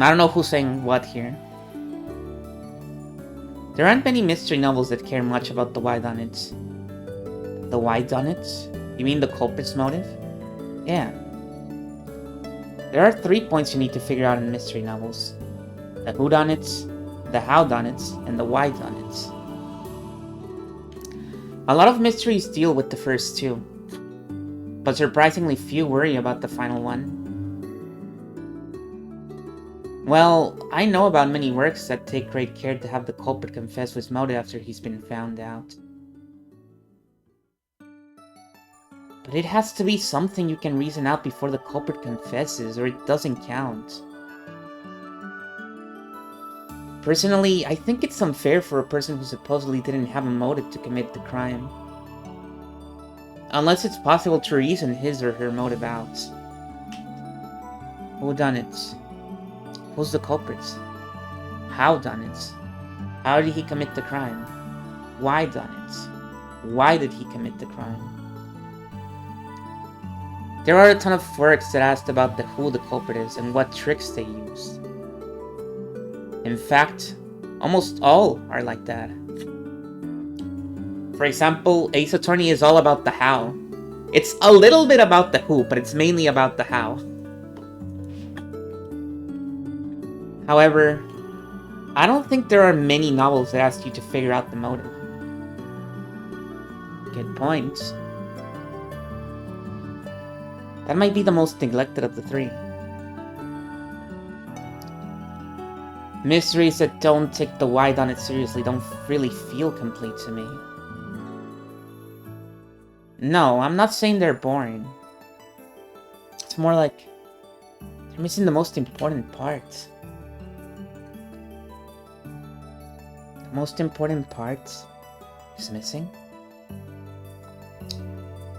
I don't know who's saying what here. There aren't many mystery novels that care much about the whodunits. The whodunits? You mean the culprit's motive? Yeah. There are 3 points you need to figure out in mystery novels. The whodunits, the howdunits, and the whydunits. A lot of mysteries deal with the first 2, but surprisingly few worry about the final one. Well, I know about many works that take great care to have the culprit confess his motive after he's been found out. But it has to be something you can reason out before the culprit confesses, or it doesn't count. Personally, I think it's unfair for a person who supposedly didn't have a motive to commit the crime. Unless it's possible to reason his or her motive out. Who done it? Who's the culprits? How done it? How did he commit the crime? Why done it? Why did he commit the crime? There are a ton of works that asked about who the culprit is and what tricks they used. In fact, almost all are like that. For example, Ace Attorney is all about the how. It's a little bit about the who, but it's mainly about the how. However, I don't think there are many novels that ask you to figure out the motive. Good point. That might be the most neglected of the 3. Mysteries that don't take the whodunit seriously don't really feel complete to me. No, I'm not saying they're boring. It's more like they're missing the most important part. The most important part is missing.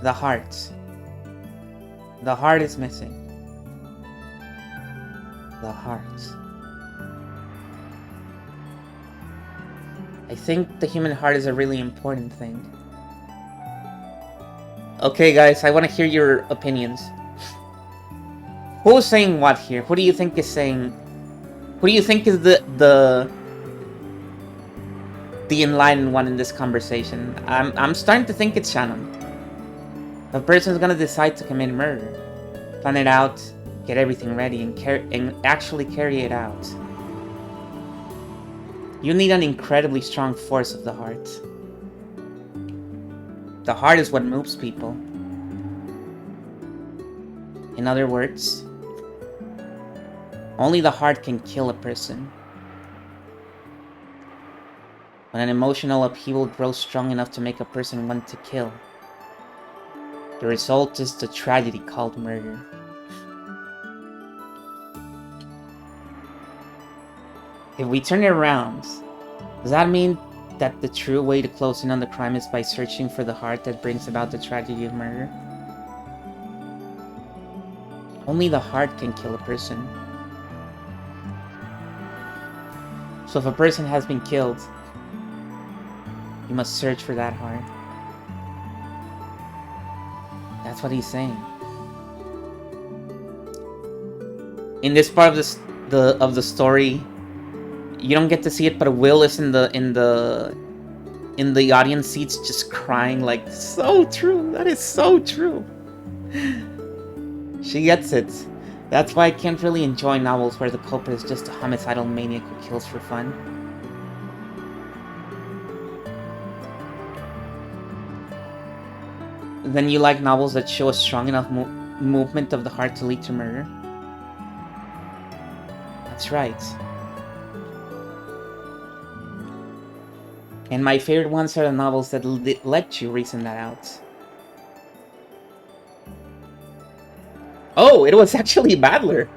The heart. The heart is missing. The heart. I think the human heart is a really important thing. Okay, guys, I want to hear your opinions. Who's saying what here? Who do you think is saying? Who do you think is the enlightened one in this conversation? I'm starting to think it's Shannon. The person's gonna decide to commit murder, plan it out, get everything ready, and actually carry it out. You need an incredibly strong force of the heart. The heart is what moves people. In other words, only the heart can kill a person. When an emotional upheaval grows strong enough to make a person want to kill, the result is the tragedy called murder. If we turn it around, does that mean that the true way to close in on the crime is by searching for the heart that brings about the tragedy of murder? Only the heart can kill a person. So if a person has been killed, you must search for that heart. That's what he's saying. In this part of the story, you don't get to see it, but Will is in the audience seats just crying like, so true. That is so true. She gets it. That's why I can't really enjoy novels where the culprit is just a homicidal maniac who kills for fun. Then you like novels that show a strong enough movement of the heart to lead to murder? That's right. And my favorite ones are the novels that let you reason that out. Oh, it was actually Badler.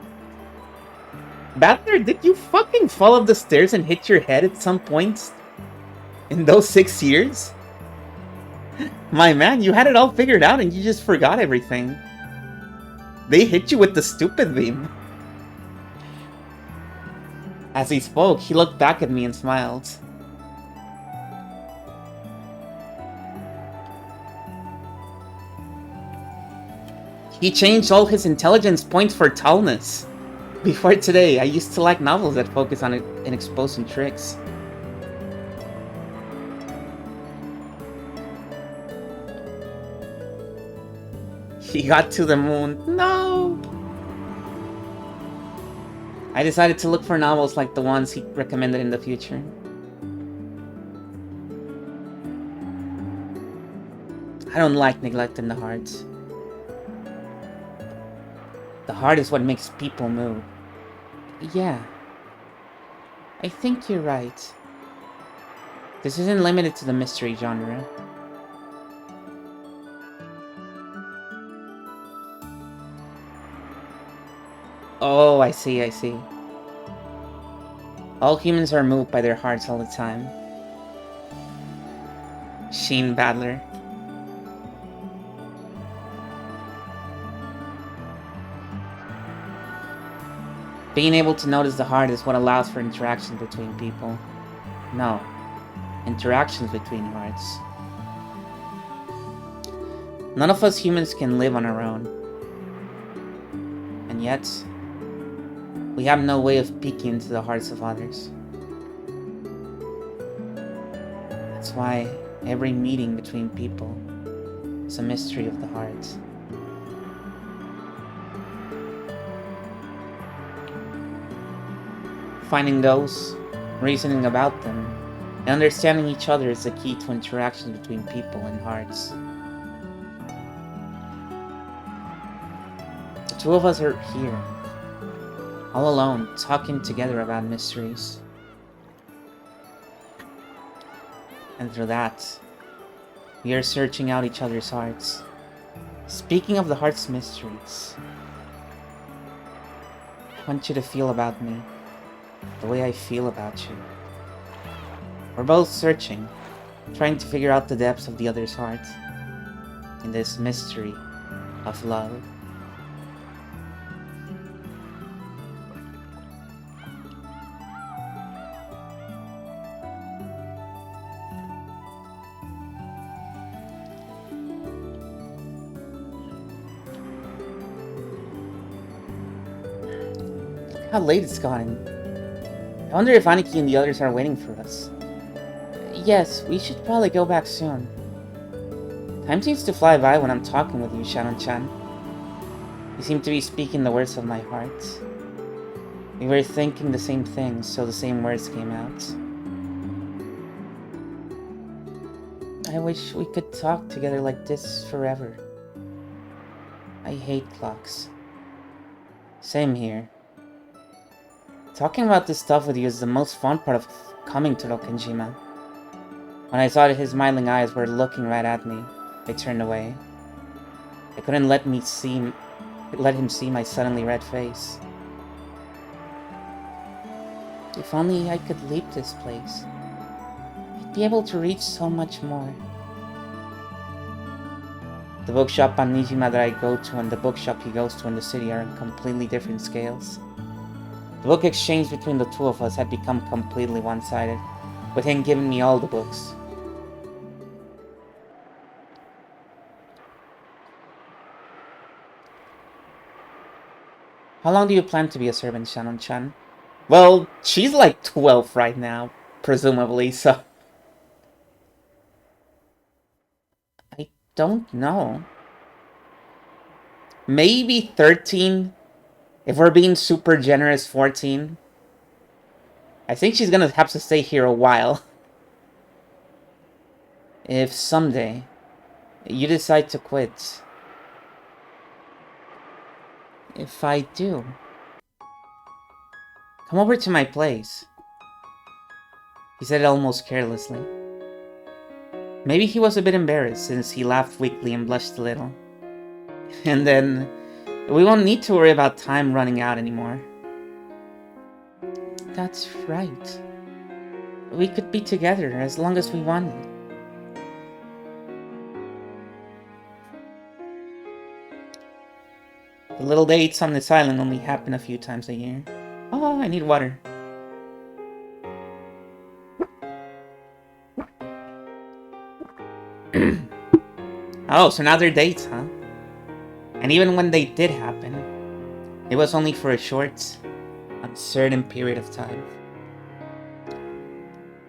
Badler, did you fucking fall off the stairs and hit your head at some point in those 6 years? My man, you had it all figured out and you just forgot everything. They hit you with the stupid beam. As he spoke, he looked back at me and smiled. He changed all his intelligence points for tallness. Before today, I used to like novels that focus on exposing tricks. He got to the moon. No! I decided to look for novels like the ones he recommended in the future. I don't like neglecting the heart. The heart is what makes people move. Yeah. I think you're right. This isn't limited to the mystery genre. Oh, I see. All humans are moved by their hearts all the time. Sheen Badler. Being able to notice the heart is what allows for interactions between people. No, interactions between hearts. None of us humans can live on our own. And yet, we have no way of peeking into the hearts of others. That's why every meeting between people is a mystery of the heart. Finding those, reasoning about them, and understanding each other is the key to interactions between people and hearts. The two of us are here, all alone, talking together about mysteries. And through that, we are searching out each other's hearts. Speaking of the heart's mysteries, I want you to feel about me the way I feel about you. We're both searching, trying to figure out the depths of the other's heart in this mystery of love. Look how late it's gotten. I wonder if Aniki and the others are waiting for us. Yes, we should probably go back soon. Time seems to fly by when I'm talking with you, Shannon-chan. You seem to be speaking the words of my heart. We were thinking the same things, so the same words came out. I wish we could talk together like this forever. I hate clocks. Same here. Talking about this stuff with you is the most fun part of coming to Rokkenjima. When I saw that his smiling eyes were looking right at me, I turned away. I couldn't let him see my suddenly red face. If only I could leave this place, I'd be able to reach so much more. The bookshop on Nijima that I go to and the bookshop he goes to in the city are on completely different scales. The book exchange between the two of us had become completely one-sided, with him giving me all the books. How long do you plan to be a servant, Shannon-chan? Well, she's like 12 right now, presumably, so... I don't know. Maybe 13? If we're being super generous, 14. I think she's gonna have to stay here a while. If someday you decide to quit. If I do, come over to my place. He said it almost carelessly. Maybe he was a bit embarrassed since he laughed weakly and blushed a little. And then we won't need to worry about time running out anymore. That's right. We could be together as long as we wanted. The little dates on this island only happen a few times a year. Oh, I need water. Oh, so now they're dates, huh? And even when they did happen, it was only for a short uncertain period of time.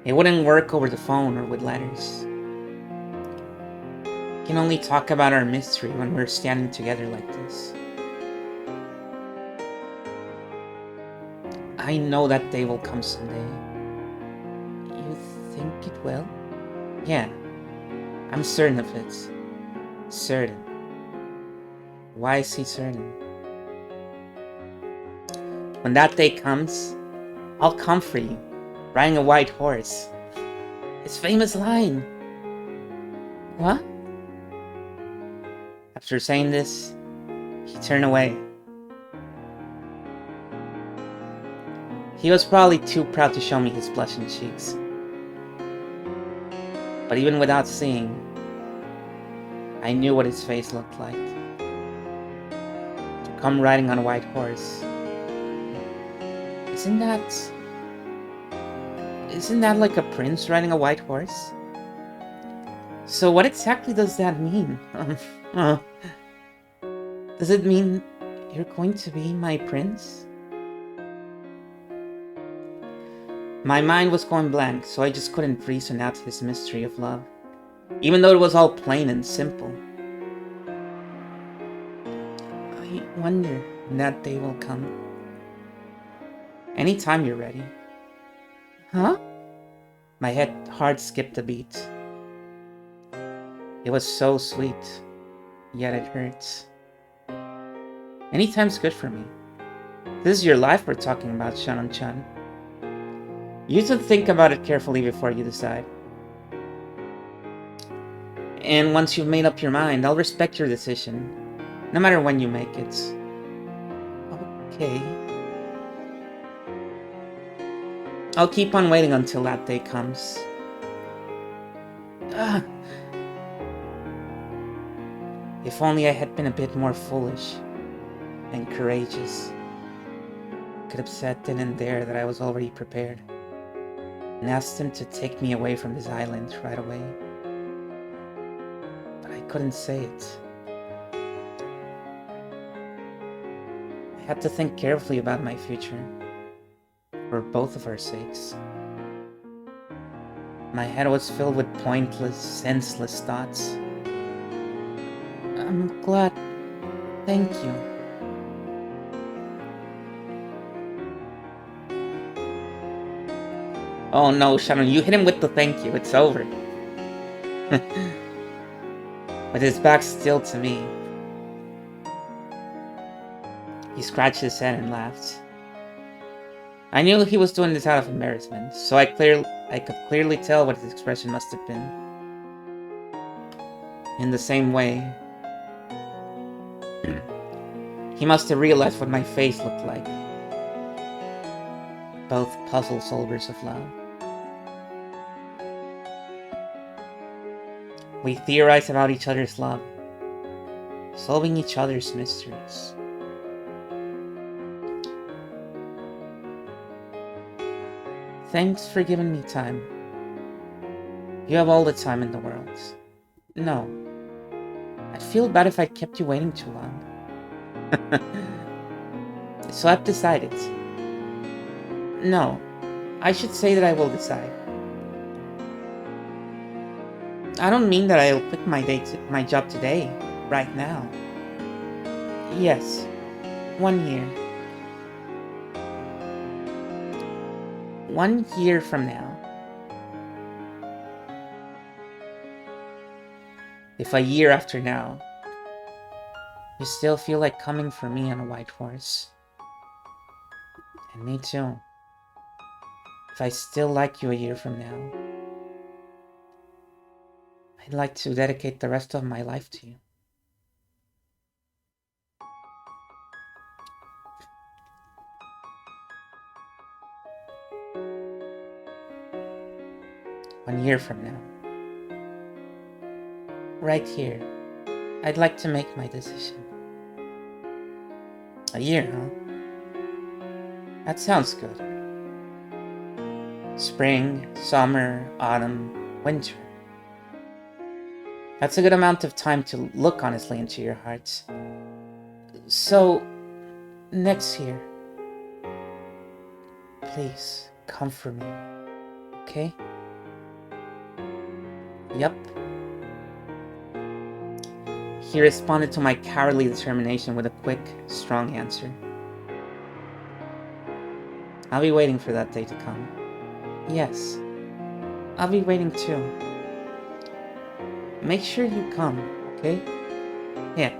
It wouldn't work over the phone or with letters. We can only talk about our mystery when we're standing together like this. I know that day will come someday. You think it will? Yeah, I'm certain of it. Certain. Why is he certain? When that day comes, I'll come for you, riding a white horse. His famous line. What? After saying this, he turned away. He was probably too proud to show me his blushing cheeks. But even without seeing, I knew what his face looked like. To come riding on a white horse. Isn't that like a prince riding a white horse? So what exactly does that mean? Does it mean you're going to be my prince? My mind was going blank, so I just couldn't reason out his mystery of love, even though it was all plain and simple. I wonder when that day will come. Anytime you're ready. Huh? My heart skipped a beat. It was so sweet, yet it hurts. Anytime's good for me. This is your life we're talking about, Shannon-chan. You should think about it carefully before you decide. And once you've made up your mind, I'll respect your decision, no matter when you make it. Okay. I'll keep on waiting until that day comes. If only I had been a bit more foolish and courageous. I could have said then and there that I was already prepared, and asked him to take me away from this island right away. But I couldn't say it. I had to think carefully about my future, for both of our sakes. My head was filled with pointless, senseless thoughts. I'm glad. Thank you. Oh no, Shannon, you hit him with the thank you. It's over. With his back still to me. He scratched his head and laughed. I knew he was doing this out of embarrassment, so I could clearly tell what his expression must have been. In the same way, he must have realized what my face looked like. Both puzzle solvers of love. We theorize about each other's love, solving each other's mysteries. Thanks for giving me time. You have all the time in the world. No. I'd feel bad if I kept you waiting too long. So I've decided. No, I should say that I will decide. I don't mean that I'll quit my job today, right now. Yes, 1 year. 1 year from now. If a year after now, you still feel like coming for me on a white horse. And me too. If I still like you a year from now, I'd like to dedicate the rest of my life to you. One year from now. Right here, I'd like to make my decision. A year, huh? That sounds good. Spring, summer, autumn, winter. That's a good amount of time to look honestly into your hearts. So, next year. Please, come for me. Okay? Yep. He responded to my cowardly determination with a quick, strong answer. I'll be waiting for that day to come. Yes, I'll be waiting too. Make sure you come, okay? Yeah.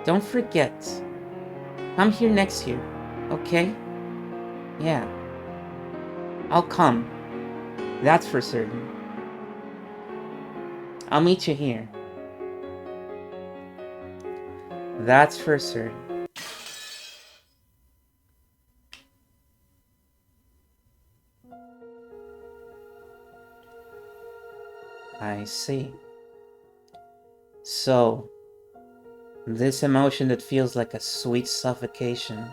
Don't forget. Come here next year, okay? Yeah. I'll come. That's for certain. I'll meet you here. That's for certain. I see. So, this emotion that feels like a sweet suffocation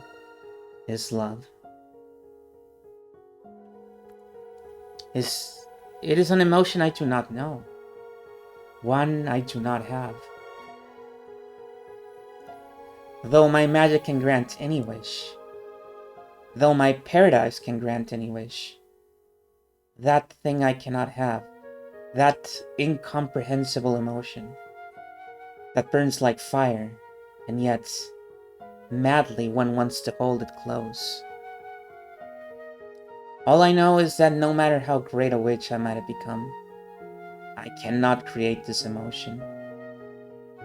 is love. It is an emotion I do not know. One I do not have. Though my magic can grant any wish, though my paradise can grant any wish, that thing I cannot have, that incomprehensible emotion, that burns like fire, and yet madly one wants to hold it close. All I know is that no matter how great a witch I might have become, I cannot create this emotion.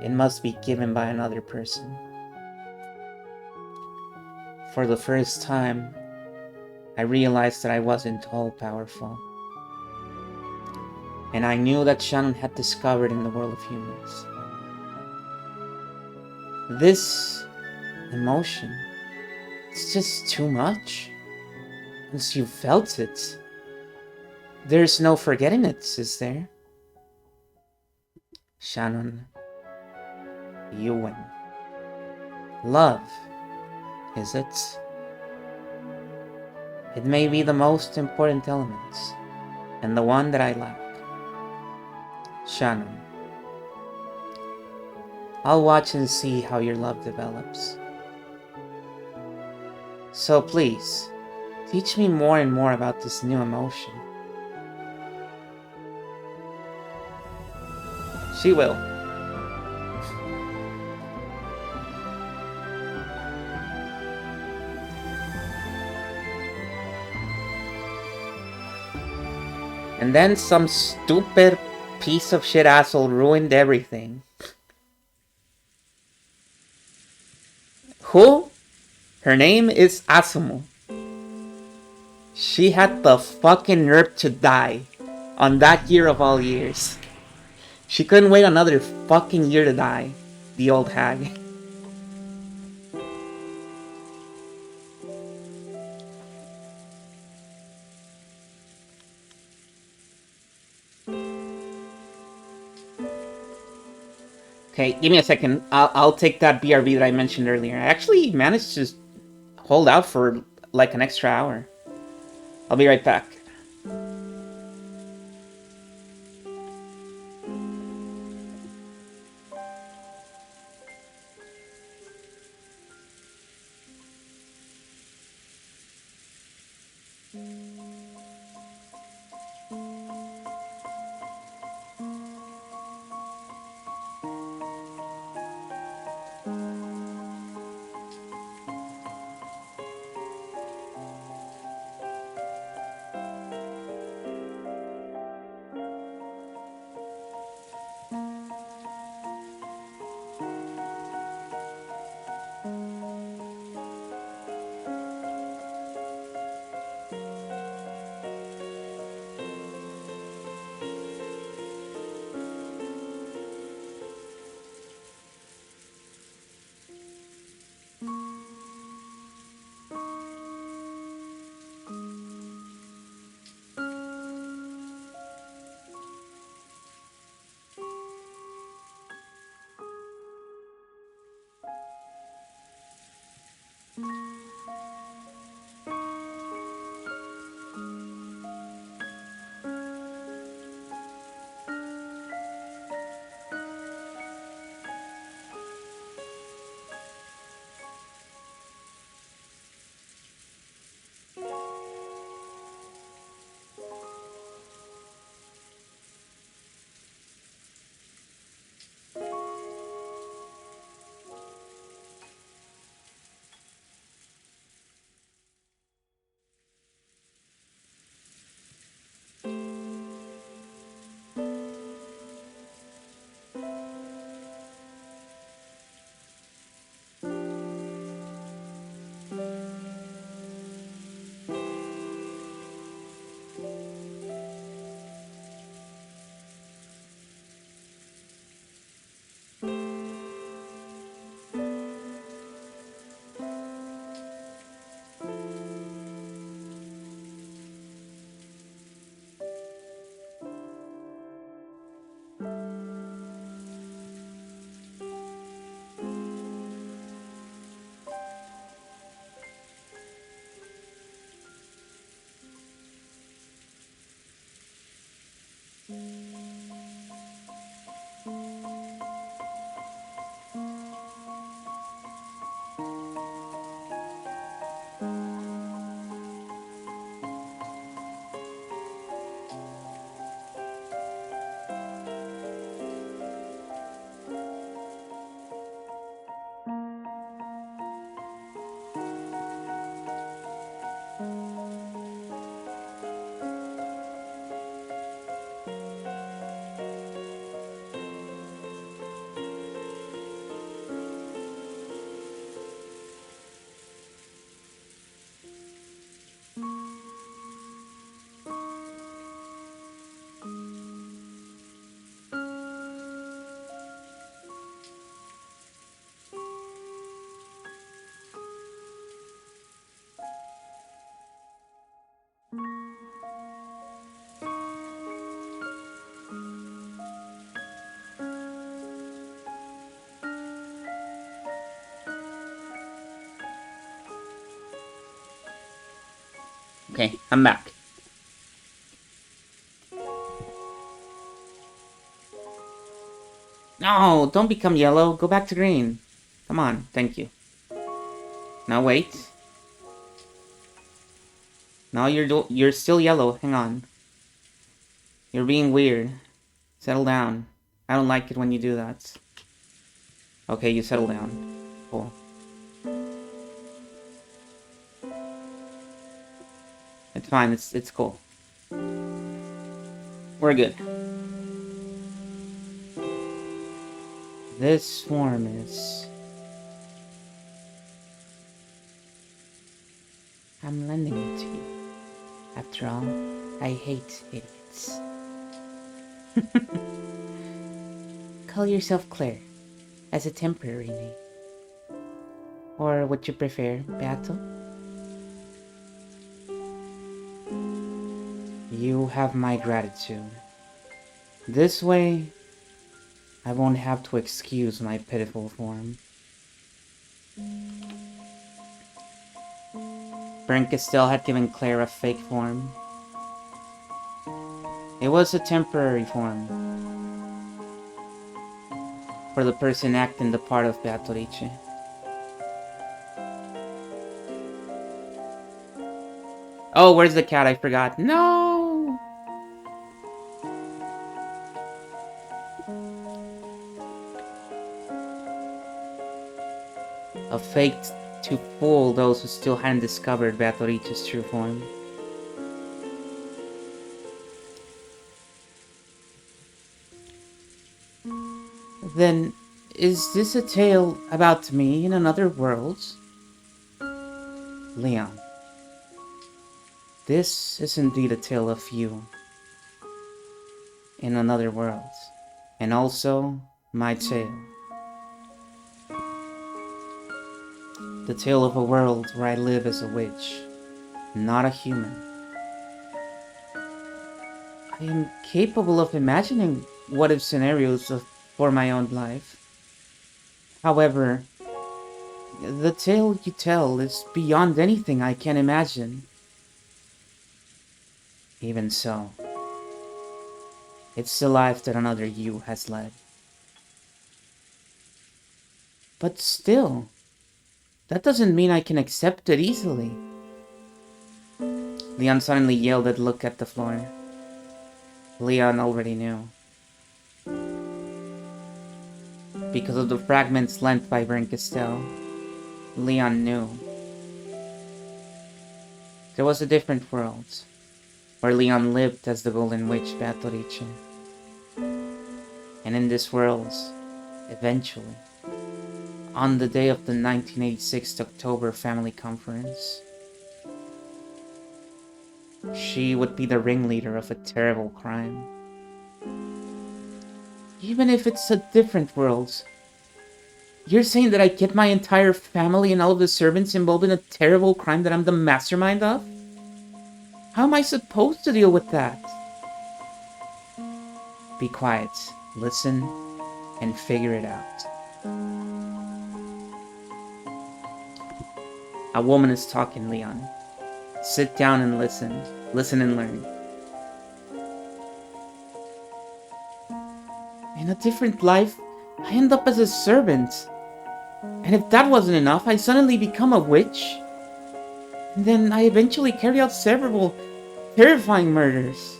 It must be given by another person. For the first time, I realized that I wasn't all powerful. And I knew that Shannon had discovered in the world of humans. This emotion, it's just too much. Once you felt it, there's no forgetting it, is there? Shannon, you win. Love, is it? It may be the most important element, and the one that I lack. Shannon, I'll watch and see how your love develops. So please, teach me more and more about this new emotion. She will. And then some stupid piece of shit asshole ruined everything. Who? Her name is Asumu. She had the fucking nerve to die on that year of all years. She couldn't wait another fucking year to die. The old hag. Okay, give me a second. I'll take that BRB that I mentioned earlier. I actually managed to hold out for like an extra hour. I'll be right back. Okay, I'm back. No, don't become yellow. Go back to green. Come on, thank you. Now wait. No, you're still yellow. Hang on. You're being weird. Settle down. I don't like it when you do that. Okay, you settle down. Cool. It's fine. It's cool. We're good. This swarm is... I'm lending it to you. After all, I hate idiots. Call yourself Claire, as a temporary name. Or would you prefer Beato? You have my gratitude. This way, I won't have to excuse my pitiful form. Brinkestel had given Claire a fake form. It was a temporary form for the person acting the part of Beatrice. Oh, where's the cat? I forgot. No! A fake to fool those who still hadn't discovered Beatrice's true form. Then, is this a tale about me in another world? Leon, this is indeed a tale of you in another world, and also my tale. The tale of a world where I live as a witch, not a human. I am capable of imagining what-if scenarios for my own life. However, the tale you tell is beyond anything I can imagine. Even so, it's the life that another you has led. But still, that doesn't mean I can accept it easily. Leon suddenly yelled and looked at the floor. Leon already knew. Because of the fragments lent by Brinkestel, Leon knew. There was a different world, where Leon lived as the Golden Witch Beatrice. And in this world, eventually, on the day of the 1986 October Family Conference, she would be the ringleader of a terrible crime. Even if it's a different world, you're saying that I get my entire family and all of the servants involved in a terrible crime that I'm the mastermind of? How am I supposed to deal with that? Be quiet, listen, and figure it out. A woman is talking, Leon. Sit down and listen. Listen and learn. In a different life, I end up as a servant. And if that wasn't enough, I suddenly become a witch. And then I eventually carry out several terrifying murders.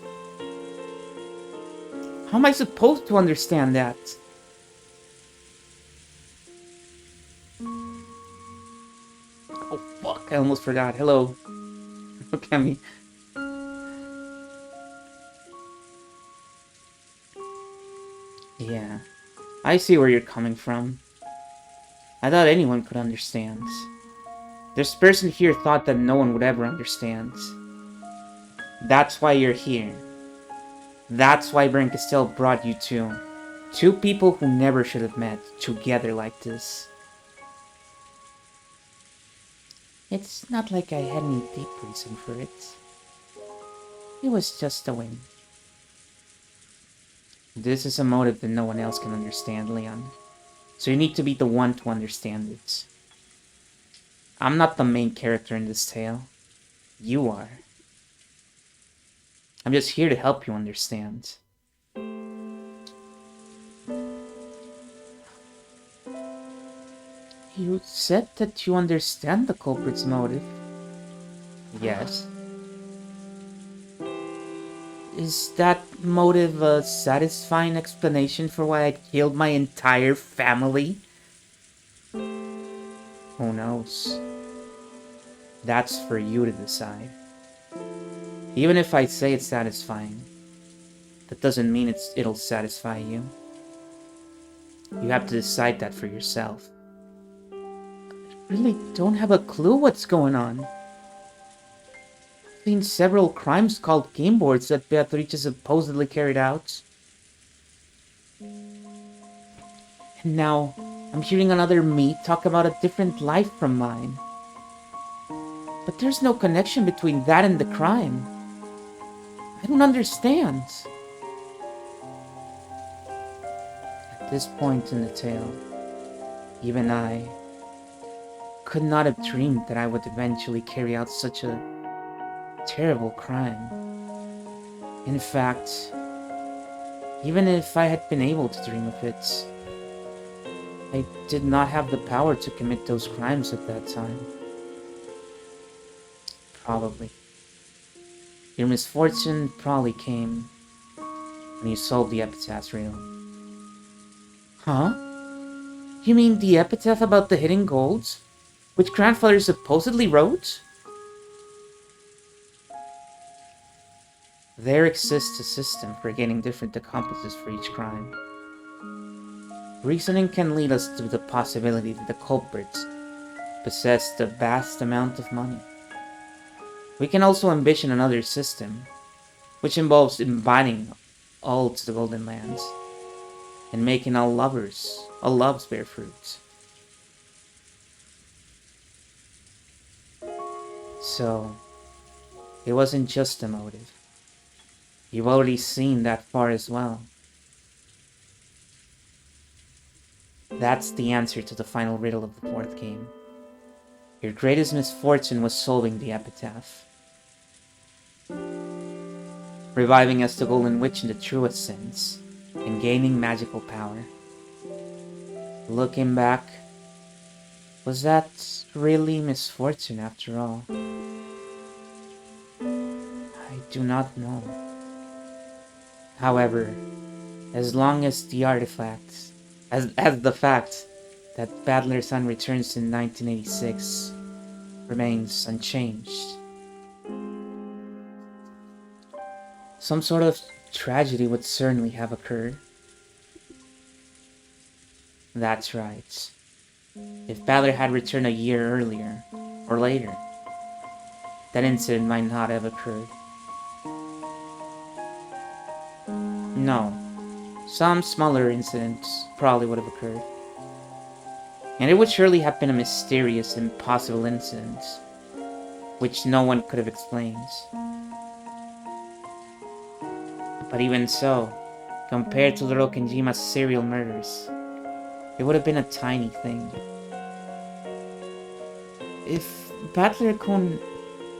How am I supposed to understand that? Oh fuck, I almost forgot. Hello. Look at me. Yeah, I see where you're coming from. I thought anyone could understand. This person here thought that no one would ever understand. That's why you're here. That's why Brinkastel brought you two. Two people who never should have met together like this. It's not like I had any deep reason for it. It was just a whim. This is a motive that no one else can understand, Leon. So you need to be the one to understand it. I'm not the main character in this tale. You are. I'm just here to help you understand. You said that you understand the culprit's motive. Yes. Is that motive a satisfying explanation for why I killed my entire family? Who knows? That's for you to decide. Even if I say it's satisfying, that doesn't mean it'll satisfy you. You have to decide that for yourself. I really don't have a clue what's going on. I've seen several crimes called game boards that Beatrice supposedly carried out. And now, I'm hearing another me talk about a different life from mine. But there's no connection between that and the crime. I don't understand. At this point in the tale, even I could not have dreamed that I would eventually carry out such a terrible crime. In fact, even if I had been able to dream of it, I did not have the power to commit those crimes at that time. Probably. Your misfortune probably came when you solved the epitaph riddle. Huh? You mean the epitaph about the hidden golds? Which grandfather supposedly wrote? There exists a system for getting different accomplices for each crime. Reasoning can lead us to the possibility that the culprits possessed a vast amount of money. We can also envision another system, which involves inviting all to the Golden Lands, and making all loves bear fruit. So, it wasn't just a motive. You've already seen that far as well. That's the answer to the final riddle of the fourth game. Your greatest misfortune was solving the epitaph. Reviving as the Golden Witch in the truest sense, and gaining magical power. Looking back, was that really misfortune after all? I do not know. However, as long as the artifacts, as the fact that Battler's Sun returns in 1986 remains unchanged, some sort of tragedy would certainly have occurred. That's right. If Battler had returned a year earlier, or later, that incident might not have occurred. No, some smaller incidents probably would have occurred. And it would surely have been a mysterious, impossible incident, which no one could have explained. But even so, compared to Loro Kenjima's serial murders, it would have been a tiny thing. If Battler-kun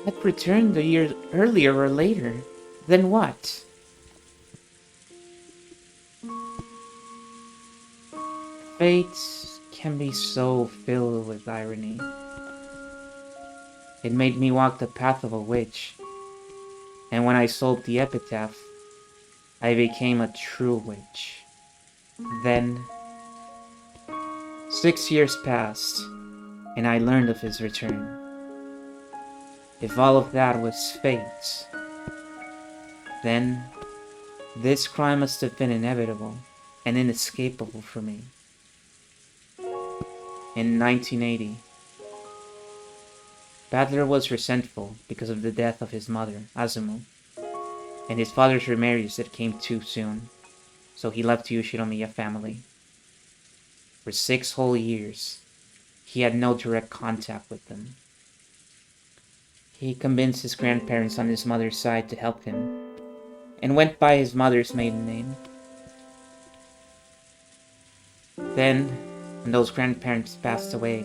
had returned a year earlier or later, then what? Fate can be so filled with irony. It made me walk the path of a witch, and when I solved the epitaph, I became a true witch. Then, 6 years passed, and I learned of his return. If all of that was fate, then this crime must have been inevitable and inescapable for me. In 1980, Badler was resentful because of the death of his mother, Azumu, and his father's remarriage that came too soon, so he left the Ushinomiya family. For 6 whole years, he had no direct contact with them. He convinced his grandparents on his mother's side to help him, and went by his mother's maiden name. Then, when those grandparents passed away,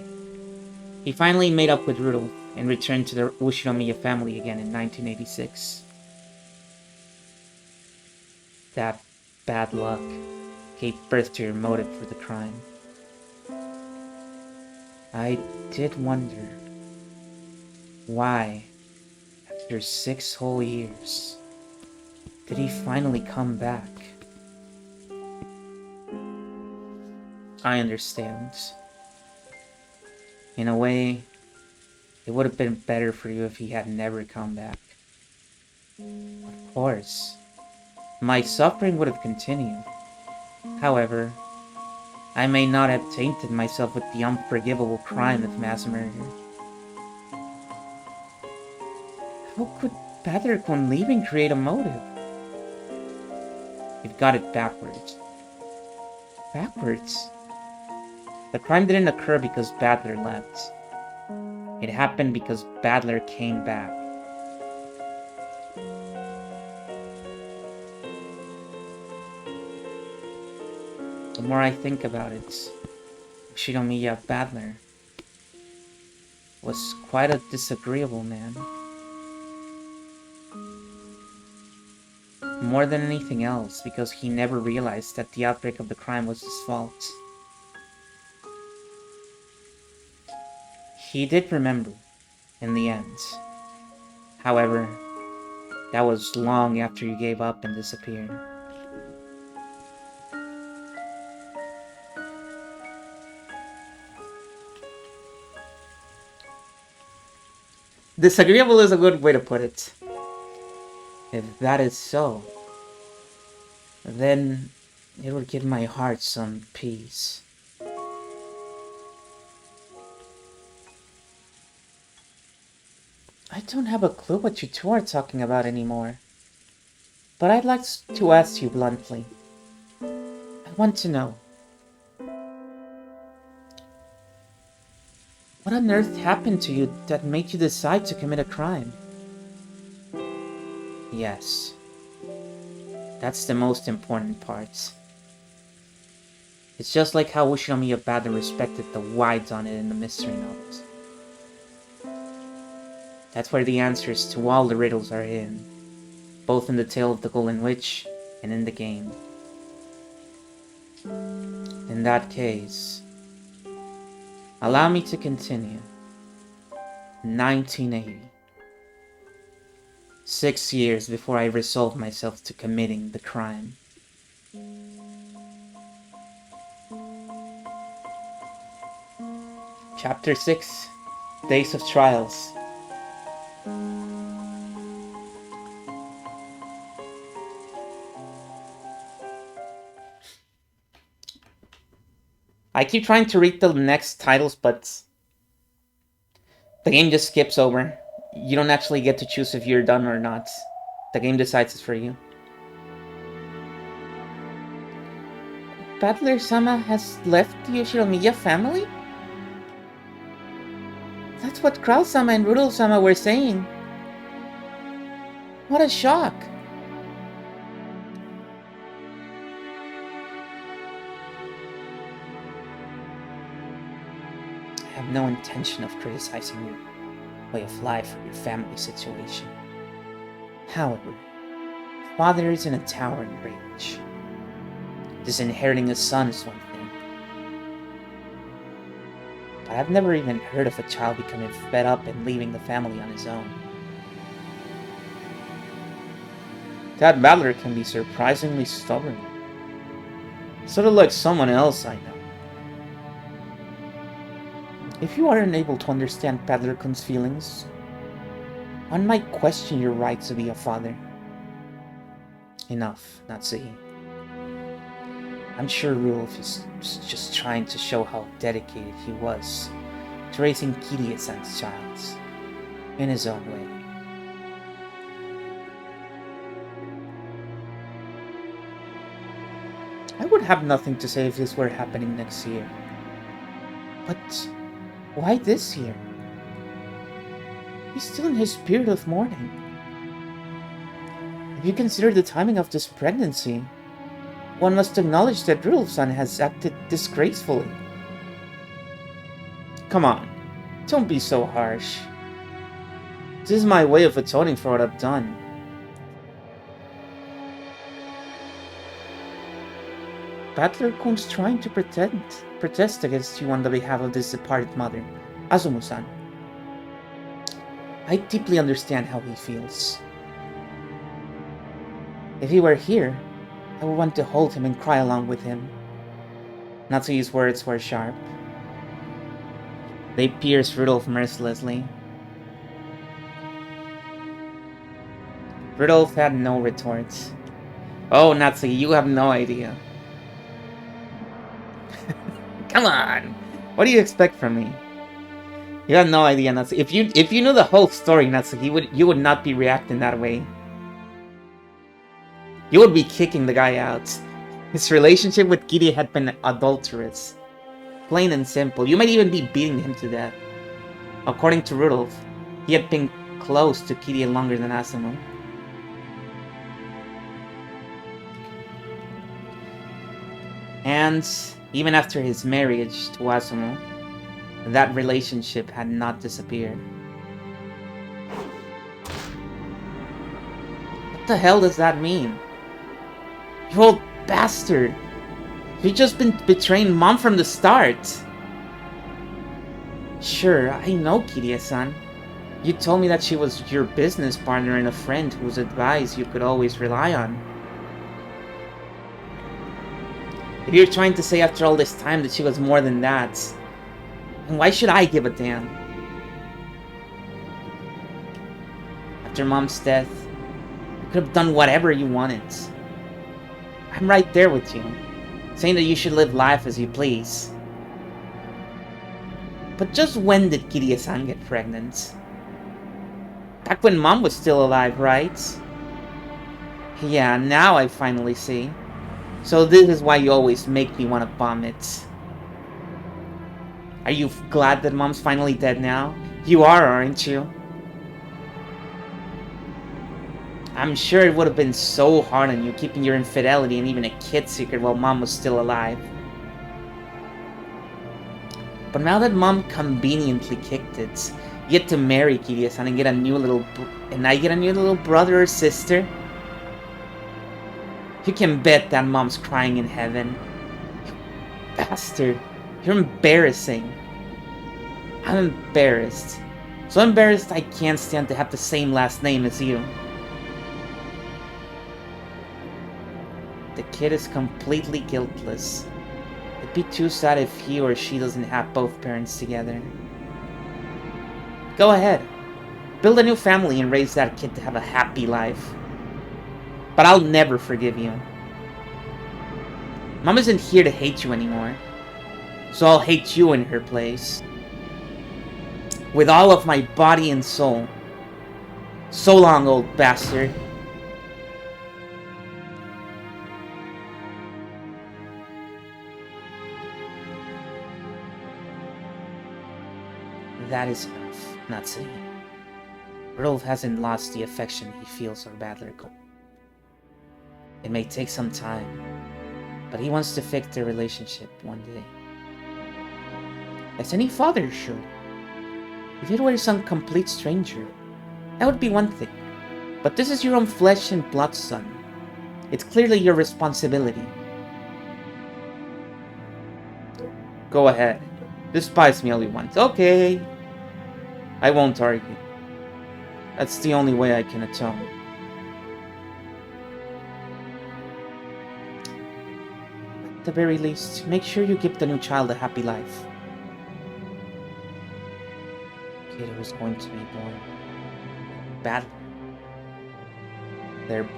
he finally made up with Rudolph and returned to the Ushinomiya family again in 1986. That bad luck gave birth to your motive for the crime. I did wonder why, after 6 whole years, did he finally come back? I understand. In a way, it would have been better for you if he had never come back. Of course, my suffering would have continued. However, I may not have tainted myself with the unforgivable crime of mass murder. How could Pathercon leaving create a motive? You've got it backwards. Backwards? The crime didn't occur because Badler left. It happened because Badler came back. The more I think about it, Shinomiya Badler was quite a disagreeable man. More than anything else, because he never realized that the outbreak of the crime was his fault. He did remember, in the end. However, that was long after you gave up and disappeared. Disagreeable is a good way to put it. If that is so, then it would give my heart some peace. I don't have a clue what you two are talking about anymore. But I'd like to ask you bluntly. I want to know. What on earth happened to you that made you decide to commit a crime? Yes. That's the most important part. It's just like how Ushinomiya Badler respected the wides on it in the mystery novels. That's where the answers to all the riddles are hidden, both in the Tale of the Golden Witch and in the game. In that case, allow me to continue. 1980. 6 years before I resolved myself to committing the crime. Chapter 6, Days of Trials. I keep trying to read the next titles, but the game just skips over. You don't actually get to choose if you're done or not. The game decides it for you. Badler-sama has left the Yoshiromiya family? That's what Krau-sama and Rudolph-sama were saying. What a shock! I have no intention of criticizing your way of life or your family situation. However, father is in a towering rage. Disinheriting a son is one thing, But I've never even heard of a child becoming fed up and leaving the family on his own. That Battler can be surprisingly stubborn. Sort of like someone else I know. If you are unable to understand Padlerkun's feelings, one might question your right to be a father. Enough, Natsuhi. I'm sure Rudolph is just trying to show how dedicated he was to raising Kirie-san's child in his own way. I would have nothing to say if this were happening next year. But why this year? He's still in his period of mourning. If you consider the timing of this pregnancy, one must acknowledge that Rudolf's-san has acted disgracefully. Come on, don't be so harsh. This is my way of atoning for what I've done. Battler-kun's trying to protest against you on the behalf of this departed mother, Azumu-san. I deeply understand how he feels. If he were here, I would want to hold him and cry along with him. Natsuhi's words were sharp. They pierced Rudolph mercilessly. Rudolph had no retort. Oh, Natsuhi, you have no idea. Come on! What do you expect from me? You have no idea, Natsuhi. If you knew the whole story, Natsuhi, you would not be reacting that way. You would be kicking the guy out. His relationship with Kirie had been adulterous. Plain and simple. You might even be beating him to death. According to Rudolph, he had been close to Kirie longer than Azumu. And even after his marriage to Azumu, that relationship had not disappeared. What the hell does that mean? You old bastard! You've just been betraying Mom from the start! Sure, I know Kirie-san. You told me that she was your business partner and a friend whose advice you could always rely on. If you're trying to say after all this time that she was more than that, then why should I give a damn? After Mom's death, you could have done whatever you wanted. I'm right there with you, saying that you should live life as you please. But just when did Kirie-san get pregnant? Back when Mom was still alive, right? Yeah, now I finally see. So this is why you always make me want to vomit. Are you glad that Mom's finally dead now? You are, aren't you? I'm sure it would have been so hard on you keeping your infidelity and even a kid secret while Mom was still alive. But now that Mom conveniently kicked it, you get to marry Kirie-san and get a new little I get a new little brother or sister. You can bet that Mom's crying in heaven. You bastard. You're embarrassing. I'm embarrassed. So embarrassed I can't stand to have the same last name as you. The kid is completely guiltless. It'd be too sad if he or she doesn't have both parents together. Go ahead. Build a new family and raise that kid to have a happy life. But I'll never forgive you. Mom isn't here to hate you anymore. So I'll hate you in her place. With all of my body and soul. So long, old bastard. That is enough, Natsuhi. Rudolph hasn't lost the affection he feels for Battler-kun. It may take some time, but he wants to fix their relationship one day. As any father should. If it were some complete stranger, that would be one thing. But this is your own flesh and blood son. It's clearly your responsibility. Go ahead. Despise me only once. Okay. I won't argue. That's the only way I can atone. At the very least, make sure you give the new child a happy life. Kid who's going to be born. Badly. They're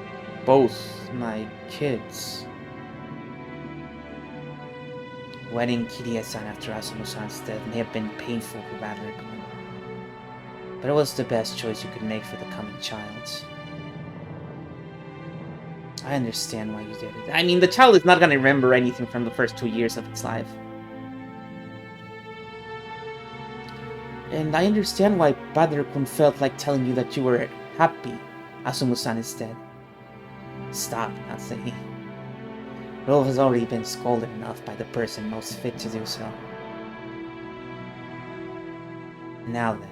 both my kids. Wedding Kirie-san after Asumu-san's death may have been painful for Badler-kun, but it was the best choice you could make for the coming child. I understand why you did it. I mean, the child is not gonna remember anything from the first 2 years of its life. And I understand why Badler-kun felt like telling you that you were happy Asumu-san is dead. Stop, Natsuki. Rolf has already been scolded enough by the person most fit to do so. Now then,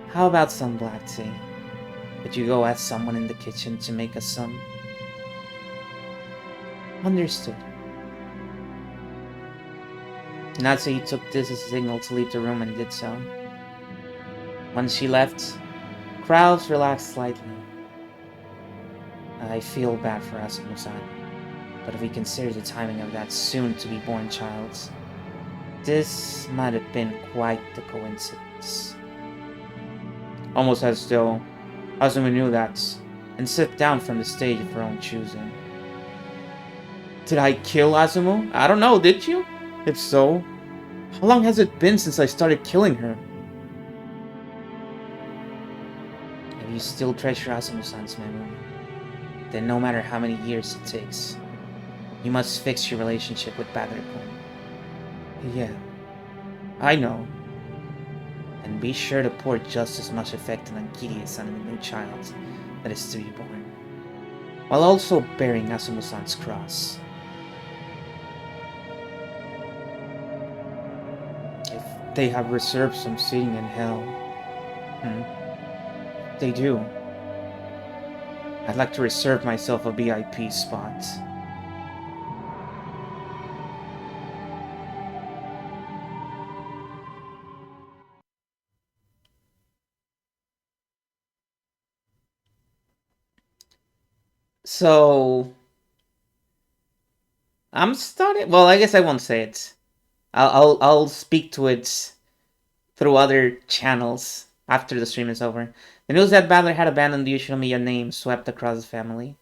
how about some black tea? Could you go ask someone in the kitchen to make us some? Understood. Natsuki took this as a signal to leave the room and did so. When she left, Krauss relaxed slightly. I feel bad for Asumu-san, but if we consider the timing of that soon-to-be-born child, this might have been quite the coincidence. Almost as though Asumu knew that, and stepped down from the stage of her own choosing. Did I kill Asumu? I don't know, did you? If so, how long has it been since I started killing her? If you still treasure Asumu-san's memory, then no matter how many years it takes, you must fix your relationship with Badler-kun. Yeah, I know. And be sure to pour just as much affection on Kirie-san and the new child that is to be born, while also bearing Asumu-san's cross. If they have reserved some seating in hell, they do. I'd like to reserve myself a VIP spot. So, I'm starting. Well, I guess I won't say it. I'll speak to it through other channels after the stream is over. The news that Badler had abandoned the Ushinomiya name swept across his family.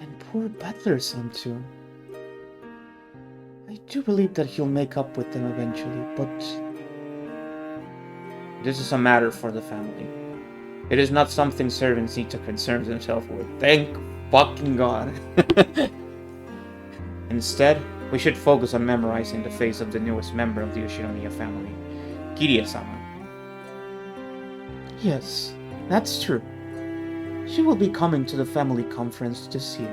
And poor Badler's son too. I do believe that he'll make up with them eventually, but this is a matter for the family. It is not something servants need to concern themselves with. Thank fucking God. Instead, we should focus on memorizing the face of the newest member of the Ushinomiya family, Kirie-sama. Yes, that's true. She will be coming to the family conference this year.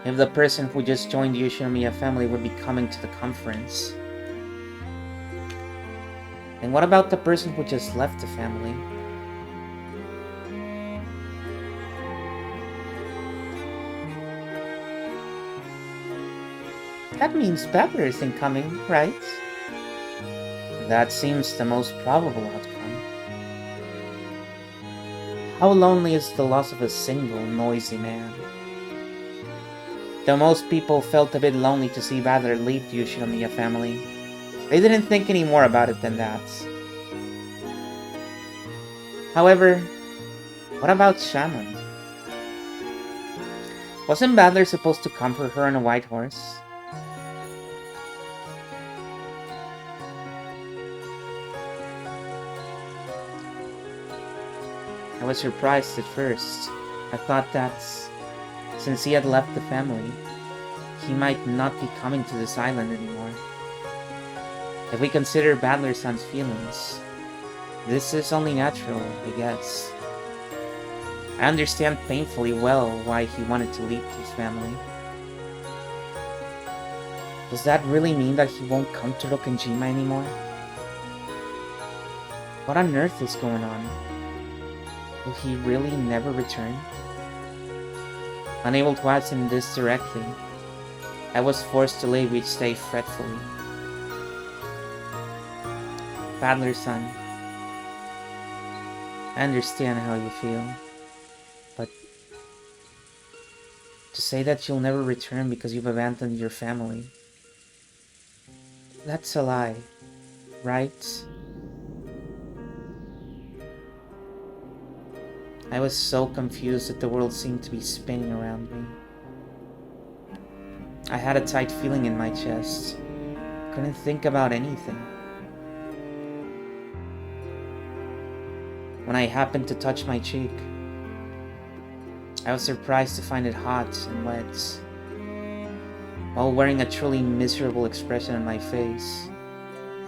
If the person who just joined the Ushinomiya family would be coming to the conference, then what about the person who just left the family? That means Badler isn't coming, right? That seems the most probable outcome. How lonely is the loss of a single, noisy man? Though most people felt a bit lonely to see Badler leave the Ushinomiya family, they didn't think any more about it than that. However, what about Shaman? Wasn't Badler supposed to comfort her on a white horse? I was surprised at first. I thought that, since he had left the family, he might not be coming to this island anymore. If we consider Badler-san's feelings, this is only natural, I guess. I understand painfully well why he wanted to leave his family. Does that really mean that he won't come to Rokkenjima anymore? What on earth is going on? Will he really never return? Unable to answer him this directly, I was forced to leave each day fretfully. Paddler's son, I understand how you feel, but to say that you'll never return because you've abandoned your family, that's a lie, right? I was so confused that the world seemed to be spinning around me. I had a tight feeling in my chest. Couldn't think about anything. When I happened to touch my cheek, I was surprised to find it hot and wet. While wearing a truly miserable expression on my face,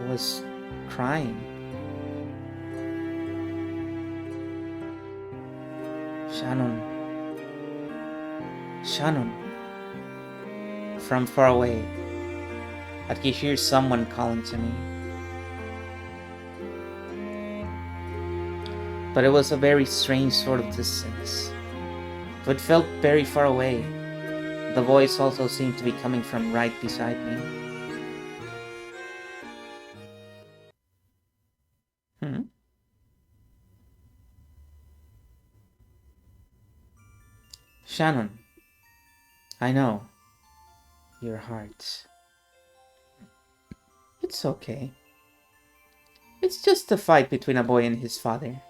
I was crying. Shannon. Shannon. From far away, I could hear someone calling to me. But it was a very strange sort of distance. It felt very far away. The voice also seemed to be coming from right beside me. Shannon, I know. Your heart. It's okay. It's just a fight between a boy and his father.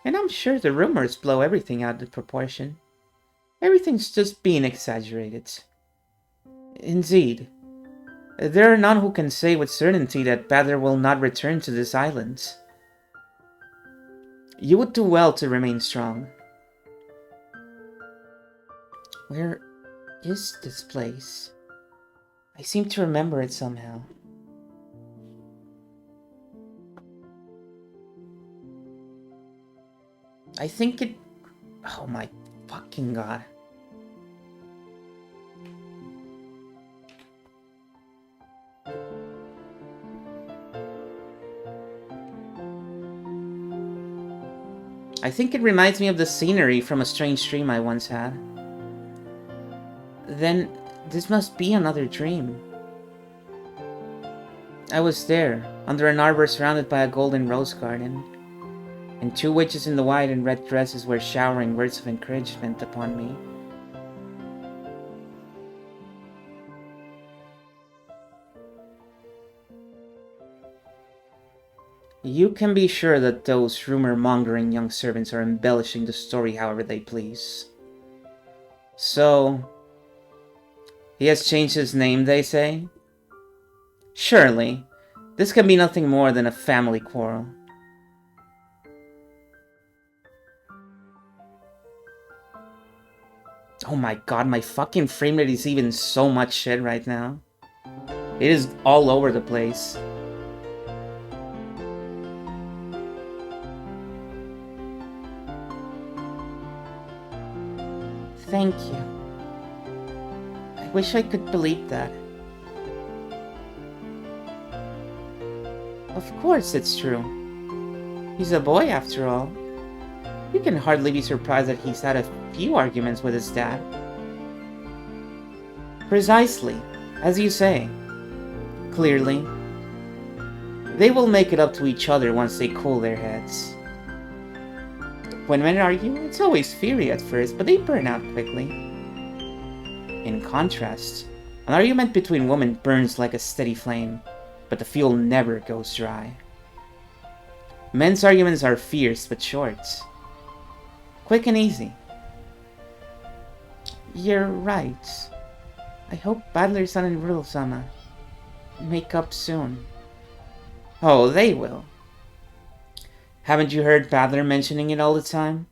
And I'm sure the rumors blow everything out of proportion. Everything's just being exaggerated. Indeed, there are none who can say with certainty that Badler will not return to this island. You would do well to remain strong. Where is this place? I seem to remember it somehow. I think it... Oh my fucking god. I think it reminds me of the scenery from a strange dream I once had. Then, this must be another dream. I was there, under an arbor surrounded by a golden rose garden, and two witches in the white and red dresses were showering words of encouragement upon me. You can be sure that those rumor-mongering young servants are embellishing the story however they please. So, he has changed his name, they say? Surely, this can be nothing more than a family quarrel. Oh my god, my fucking frame rate is even so much shit right now. It is all over the place. Thank you. I wish I could believe that. Of course it's true. He's a boy after all. You can hardly be surprised that he's had a few arguments with his dad. Precisely, as you say. Clearly. They will make it up to each other once they cool their heads. When men argue, it's always fiery at first, but they burn out quickly. In contrast, an argument between women burns like a steady flame, but the fuel never goes dry. Men's arguments are fierce but short. Quick and easy. You're right. I hope Badler-san and Riddle-sama make up soon. Oh, they will. Haven't you heard Badler mentioning it all the time?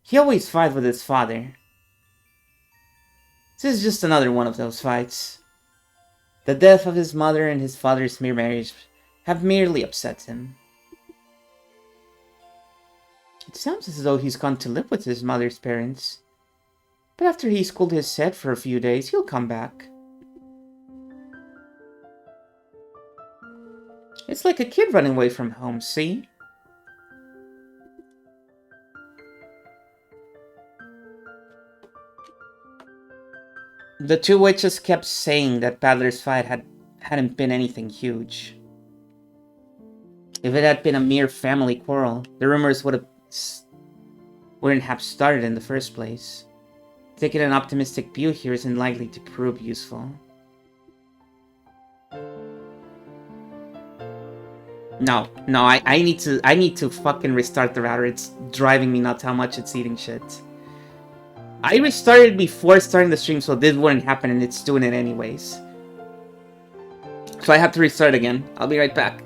He always fights with his father. This is just another one of those fights. The death of his mother and his father's mere marriage have merely upset him. It sounds as though he's gone to live with his mother's parents. But after he's cooled his head for a few days, he'll come back. It's like a kid running away from home, see? The two witches kept saying that Paddler's fight hadn't been anything huge. If it had been a mere family quarrel, the rumors wouldn't have started in the first place. Taking an optimistic view here isn't likely to prove useful. No, I need to fucking restart the router. It's driving me nuts how much it's eating shit. I restarted before starting the stream, so this wouldn't happen, and it's doing it anyways. So I have to restart again. I'll be right back.